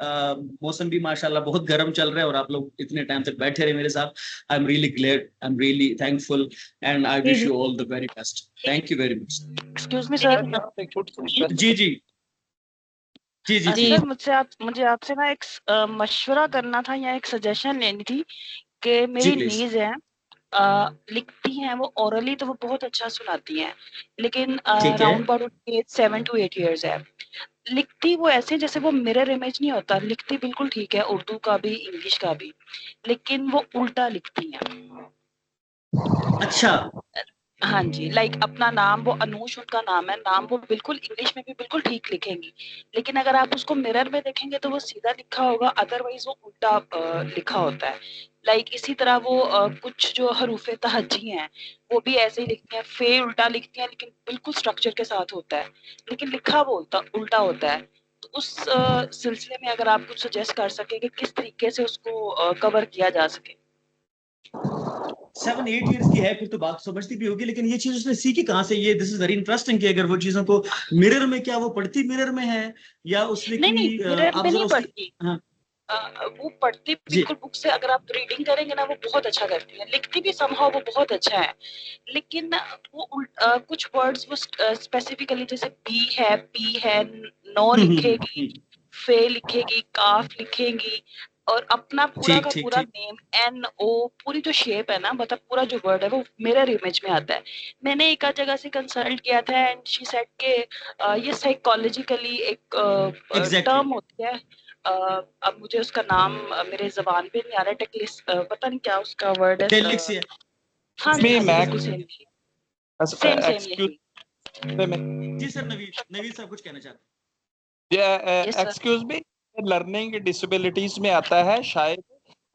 मौसम भी माशाल्लाह बहुत गर्म चल रहा है और आप लोग इतने टाइम तक बैठे रहे मेरे साथ. I'm really glad. I'm really thankful, and I wish you all the very best. Thank you very much. Excuse me sir. जी जी जी जी जी. सर मुझे आपसे ना एक मशवरा करना था या एक सजेशन लेनी थी कि मेरी please. नीज है, लिखती हैं वो ओरली तो वो बहुत अच्छा सुनाती हैं, लेकिन ठीक है. राउंड अबाउट 7 to 8 years है. लिखती वो ऐसे जैसे वो मिरर इमेज नहीं होता, लिखती बिल्कुल ठीक है, उर्दू का भी इंग्लिश का भी, लेकिन वो उल्टा लिखती हैं. अच्छा. हाँ जी, लाइक अपना नाम, वो अनूश उनका नाम है, नाम वो बिल्कुल इंग्लिश में भी बिल्कुल ठीक लिखेंगी, लेकिन अगर आप उसको मिरर में देखेंगे तो वो सीधा लिखा होगा, अदरवाइज वो उल्टा लिखा होता है. लाइक इसी तरह वो कुछ जो हरूफे तहज्जी हैं वो भी ऐसे ही लिखती हैं, फे उल्टा लिखती हैं लेकिन बिल्कुल स्ट्रक्चर के साथ होता है, लेकिन लिखा वो उल्टा होता है. तो उस सिलसिले में अगर आप कुछ सजेस्ट कर सके कि किस तरीके से उसको कवर किया जा सके. 7-8 years की है फिर तो बात समझती भी होगी, लेकिन ये चीज उसने सीखी कहाँ से? ये दिस इज वेरी इंटरेस्टिंग कि अगर वो चीजों को मिरर में, क्या वो पढ़ती मिरर में है या उसने नहीं मिरर में नहीं पढ़ती. हाँ. वो पढ़ती बिल्कुल बुक से, अगर आप रीडिंग करेंगे ना वो बहुत अच्छा करती है, लिखती भी समहाउ वो बहुत अच्छा है, लेकिन वो कुछ वर्ड्स वो स्पेसिफिकली जैसे बी है, पी है, नो लिखेगी, फे लिखेगी, काफ लिखेंगी, और अपना पूरा का पूरा नेम NO, पूरी जो शेप है ना, मतलब पूरा जो वर्ड है वो मिरर इमेज में आता है. मैंने एक आध जगह से कंसल्ट किया था एंड शी सेड के ये साइकोलॉजिकली एक टर्म होती है. अब मुझे उसका नाम मेरे जबान पे नहीं आ रहा, टेक्लिस पता नहीं क्या उसका वर्ड है. हाँ जी सर. नवीद साहब कुछ कहना चाहते हैं? एक्सक्यूज मी, लर्निंग डिसेबिलिटीज में आता है शायद,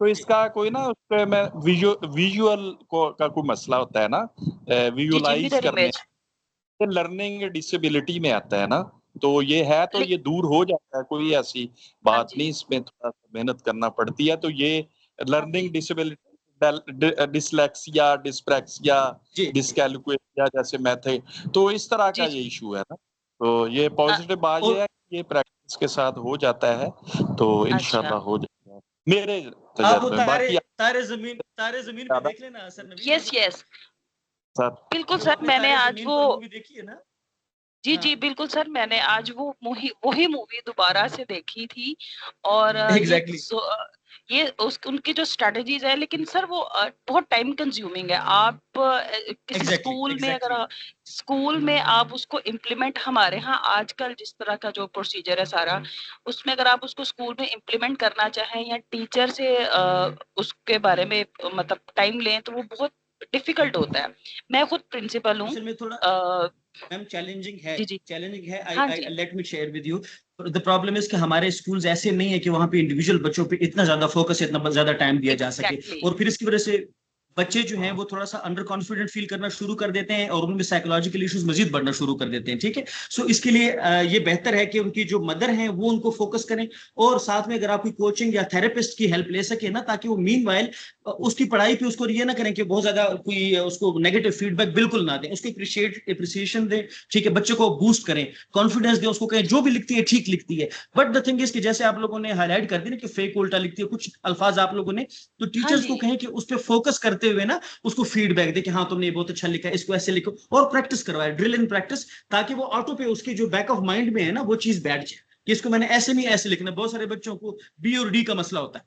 तो इसका कोई ना उसपे मैं विजुअल का कोई मसला होता है ना, विजुअलाइज करने, लर्निंग डिसेबिलिटी में आता है ना, तो ये है, तो ये दूर हो जाता है, कोई ऐसी बात नहीं, इसमें थोड़ा सा मेहनत करना पड़ती है. तो ये लर्निंग डिसेबिलिटी, डिसलेक्सिया, डिस्प्रैक्सिया, डिसकैलकुलेसिया जैसे मैथड, तो इस तरह का ये इशू है ना. तो ये पॉजिटिव बात ये है कि ये प्रैक्टिस के साथ हो जाता है, तो इंशाल्लाह हो जाता है मेरे तजुर्बे. बाकी तारे जमीन पे देख लेना सर. यस सर, बिल्कुल सर. मैंने आज वो देखी है ना. जी बिल्कुल सर, मैंने आज वो वही मूवी दोबारा से देखी थी, और ये उनकी जो स्ट्रेटजीज है, लेकिन सर वो बहुत टाइम कंज्यूमिंग है. आप किसी स्कूल में अगर स्कूल में आप उसको इम्प्लीमेंट, हमारे यहाँ आजकल जिस तरह का जो प्रोसीजर है सारा, उसमें अगर आप उसको स्कूल में इम्प्लीमेंट करना चाहें या टीचर से उसके बारे में मतलब टाइम लें, तो वो बहुत डिफिकल्ट होता है. मैं खुद प्रिंसिपल हूँ. मैम चैलेंजिंग है. I let me share with you. The problem is कि हमारे स्कूल्स ऐसे नहीं है कि वहां पे इंडिविजुअल बच्चों पे इतना ज्यादा फोकस, इतना ज्यादा टाइम दिया जा सके, और फिर इसकी वजह से बच्चे जो हैं वो थोड़ा सा अंडर कॉन्फिडेंट फील करना शुरू कर देते हैं और उनमें साइकोलॉजिकल इश्यूज मजीद बढ़ना शुरू कर देते हैं. ठीक है. सो इसके लिए ये बेहतर है कि उनकी जो मदर हैं वो उनको फोकस करें, और साथ में अगर आप कोई कोचिंग या थेरेपिस्ट की हेल्प ले सके ना, ताकि वो मीनवाइल उसकी पढ़ाई पे उसको ये ना करें कि बहुत ज्यादा कोई उसको नेगेटिव फीडबैक बिल्कुल ना दें, उसको अप्रिसिएशन दें. ठीक है. बच्चे को बूस्ट करें, कॉन्फिडेंस दें, उसको कहें जो भी लिखती है ठीक लिखती है. बट द थिंग इज कि जैसे आप लोगों ने हाईलाइट कर दिया ना कि फेक उल्टा लिखती है, कुछ अल्फाज आप लोगों ने, तो टीचर्स को कहें कि उस पर फोकस करते हुए ना उसको फीडबैक दे कि हाँ तुमने बहुत अच्छा लिखा है, इसको ऐसे लिखो, और प्रैक्टिस करवाए, ड्रिल इन प्रैक्टिस, ताकि वो ऑटो पे उसके जो बैक ऑफ माइंड में है ना वो चीज बैठ जाए कि इसको मैंने ऐसे नहीं ऐसे लिखना. बहुत सारे बच्चों को बी और डी का मसला होता है.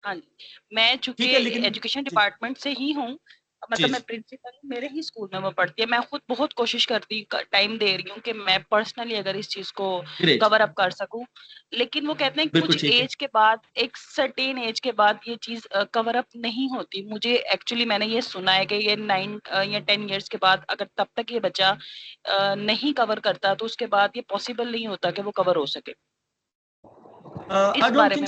हाँ जी, मैं चूंकि एजुकेशन डिपार्टमेंट से ही हूँ, मतलब मैं प्रिंसिपल हूँ, मेरे ही स्कूल में वो पढ़ती है. मैं खुद बहुत कोशिश करती, टाइम दे रही हूँ कि मैं पर्सनली अगर इस चीज को कवर अप कर सकूं, लेकिन वो कहते हैं कुछ एज के बाद, एक सर्टेन एज के बाद ये चीज कवर अप नहीं होती. मुझे एक्चुअली मैंने ये सुना है कि ये 9 या 10 इयर्स के बाद अगर तब तक ये बच्चा नहीं कवर करता तो उसके बाद ये पॉसिबल नहीं होता कि वो कवर हो सके. इस बारे में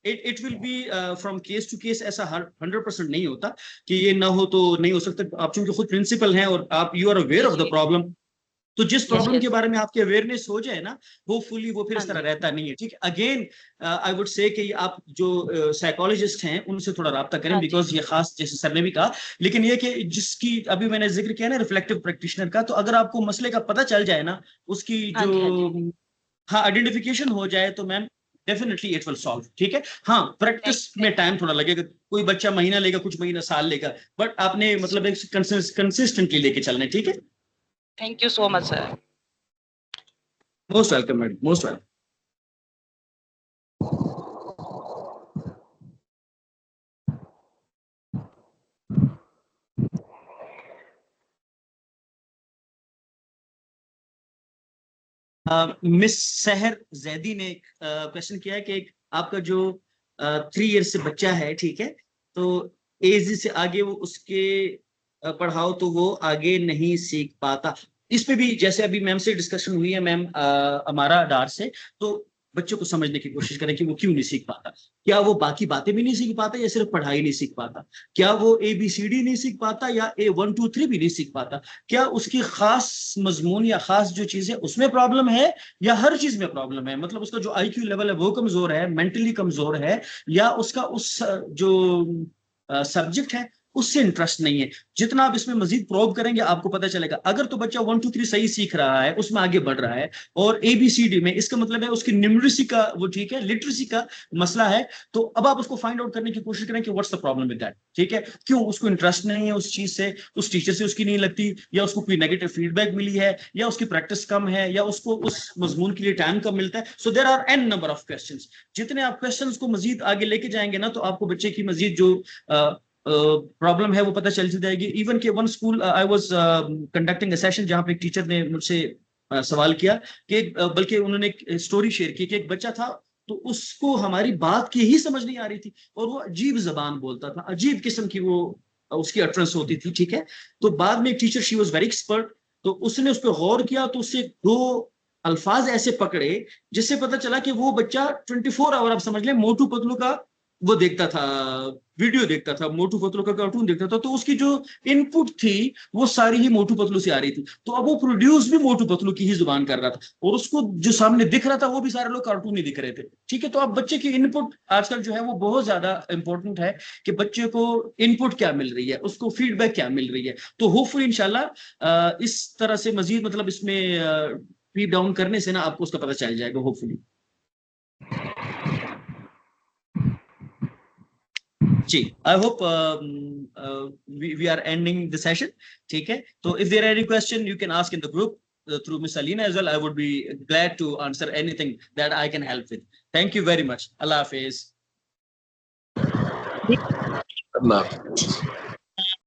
it will be from case to case. ऐसा 100% नहीं होता कि ये ना हो तो नहीं हो सकता. आप चूंकि खुद प्रिंसिपल हैं और आप you are aware of the problem, तो जिस प्रॉब्लम yes. के बारे में आपके अवेयरनेस हो जाए ना, होपफुली वो फिर इस हाँ तरह जी। रहता नहीं है। ठीक है, अगेन आई वुड से कि आप जो साइकोलॉजिस्ट हैं उनसे थोड़ा राब्ता करें, हाँ जी। बिकॉज ये खास, जैसे सर ने भी कहा, लेकिन ये कि जिसकी अभी मैंने जिक्र किया ना रिफ्लेक्टिव प्रैक्टिशनर का, तो अगर आपको मसले का पता चल जाए ना, उसकी हाँ जो जी, हाँ जी। हाँ आइडेंटिफिकेशन हो जाए, तो ma'am definitely it will solve. ठीक है, हाँ प्रैक्टिस में टाइम थोड़ा लगेगा, कोई बच्चा महीना लेगा, कुछ महीना साल लेगा, बट आपने मतलब एक कंसिस्टेंटली लेके चलना है। ठीक है, thank you so much sir. Most welcome madam, most welcome. Miss सहर जैदी ने क्वेश्चन किया है कि आपका जो 3 ईयर से बच्चा है, ठीक है, तो एज से आगे वो उसके पढ़ाओ तो वो आगे नहीं सीख पाता। इस पे भी जैसे अभी मैम से डिस्कशन हुई है, मैम हमारा डार से, तो बच्चों को समझने की कोशिश करें कि वो क्यों नहीं सीख पाता। क्या वो बाकी बातें भी नहीं सीख पाता, या सिर्फ पढ़ाई नहीं सीख पाता? क्या वो ABCD नहीं सीख पाता, या A1 2 3 भी नहीं सीख पाता? क्या उसकी खास मजमून या खास जो चीज है उसमें प्रॉब्लम है, या हर चीज में प्रॉब्लम है? मतलब उसका जो IQ लेवल है वो कमजोर है, मेंटली कमजोर है, या उसका उस जो सब्जेक्ट है उससे इंटरेस्ट नहीं है? जितना आप इसमें मजीद प्रोब करेंगे आपको पता चलेगा। अगर तो बच्चा 1 2 3 सही सीख रहा है, उसमें आगे बढ़ रहा है, और ABCD में, इसका मतलब है उसकी न्यूमरेसी का वो ठीक है, लिटरेसी का मसला है, तो अब आप उसको फाइंड आउट करने की कोशिश करें कि what's the problem with that. ठीक है, क्यों उसको इंटरेस्ट नहीं है उस चीज से, उस टीचर से उसकी नहीं लगती, या उसको कोई नेगेटिव फीडबैक मिली है, या उसकी प्रैक्टिस कम है, या उसको उस मजमून के लिए टाइम कम मिलता है। So there are an number of questions. जितने आप क्वेश्चंस को मजीद आगे लेके जाएंगे ना, तो आपको बच्चे की मजीद जो प्रॉब्लम है वो पता चल जाएगी। इवन के one school I was conducting a session, जहां पे एक टीचर ने मुझसे सवाल किया कि बल्कि उन्होंने एक स्टोरी शेयर की कि एक बच्चा था, तो उसको हमारी बात की ही समझ नहीं आ रही थी, और वो अजीब जबान बोलता था, अजीब किस्म की वो उसकी अटरेंस होती थी। ठीक है, तो बाद में एक teacher, she was very expert, तो उसने उस पर गौर किया, तो उससे 2 अल्फाज ऐसे पकड़े जिससे पता चला कि वो बच्चा 24 आवर, आप समझ लें, मोटू पतलू का वो देखता था, वीडियो देखता था, मोटू पतलू का कार्टून देखता था, तो उसकी जो इनपुट थी वो सारी ही मोटू पतलू से आ रही थी। तो अब वो प्रोड्यूस भी मोटू पतलू की ही जुबान कर रहा था, और उसको जो सामने दिख रहा था वो भी सारे लोग कार्टून ही दिख रहे थे। ठीक है, तो अब बच्चे की इनपुट आजकल जो है वो बहुत ज्यादा इंपॉर्टेंट है, कि बच्चे को इनपुट क्या मिल रही है, उसको फीडबैक क्या मिल रही है। तो होपफुली इंशाल्लाह इस तरह से मजीद मतलब इसमें फीड डाउन करने से ना आपको उसका पता चल जाएगा, होपफुली। जी, I hope we are ending the session. ठीक है, तो if there are any question you can ask in the group through Miss Alina as well. I would be glad to answer anything that I can help with. Thank you very much. Allah Hafiz. Allah.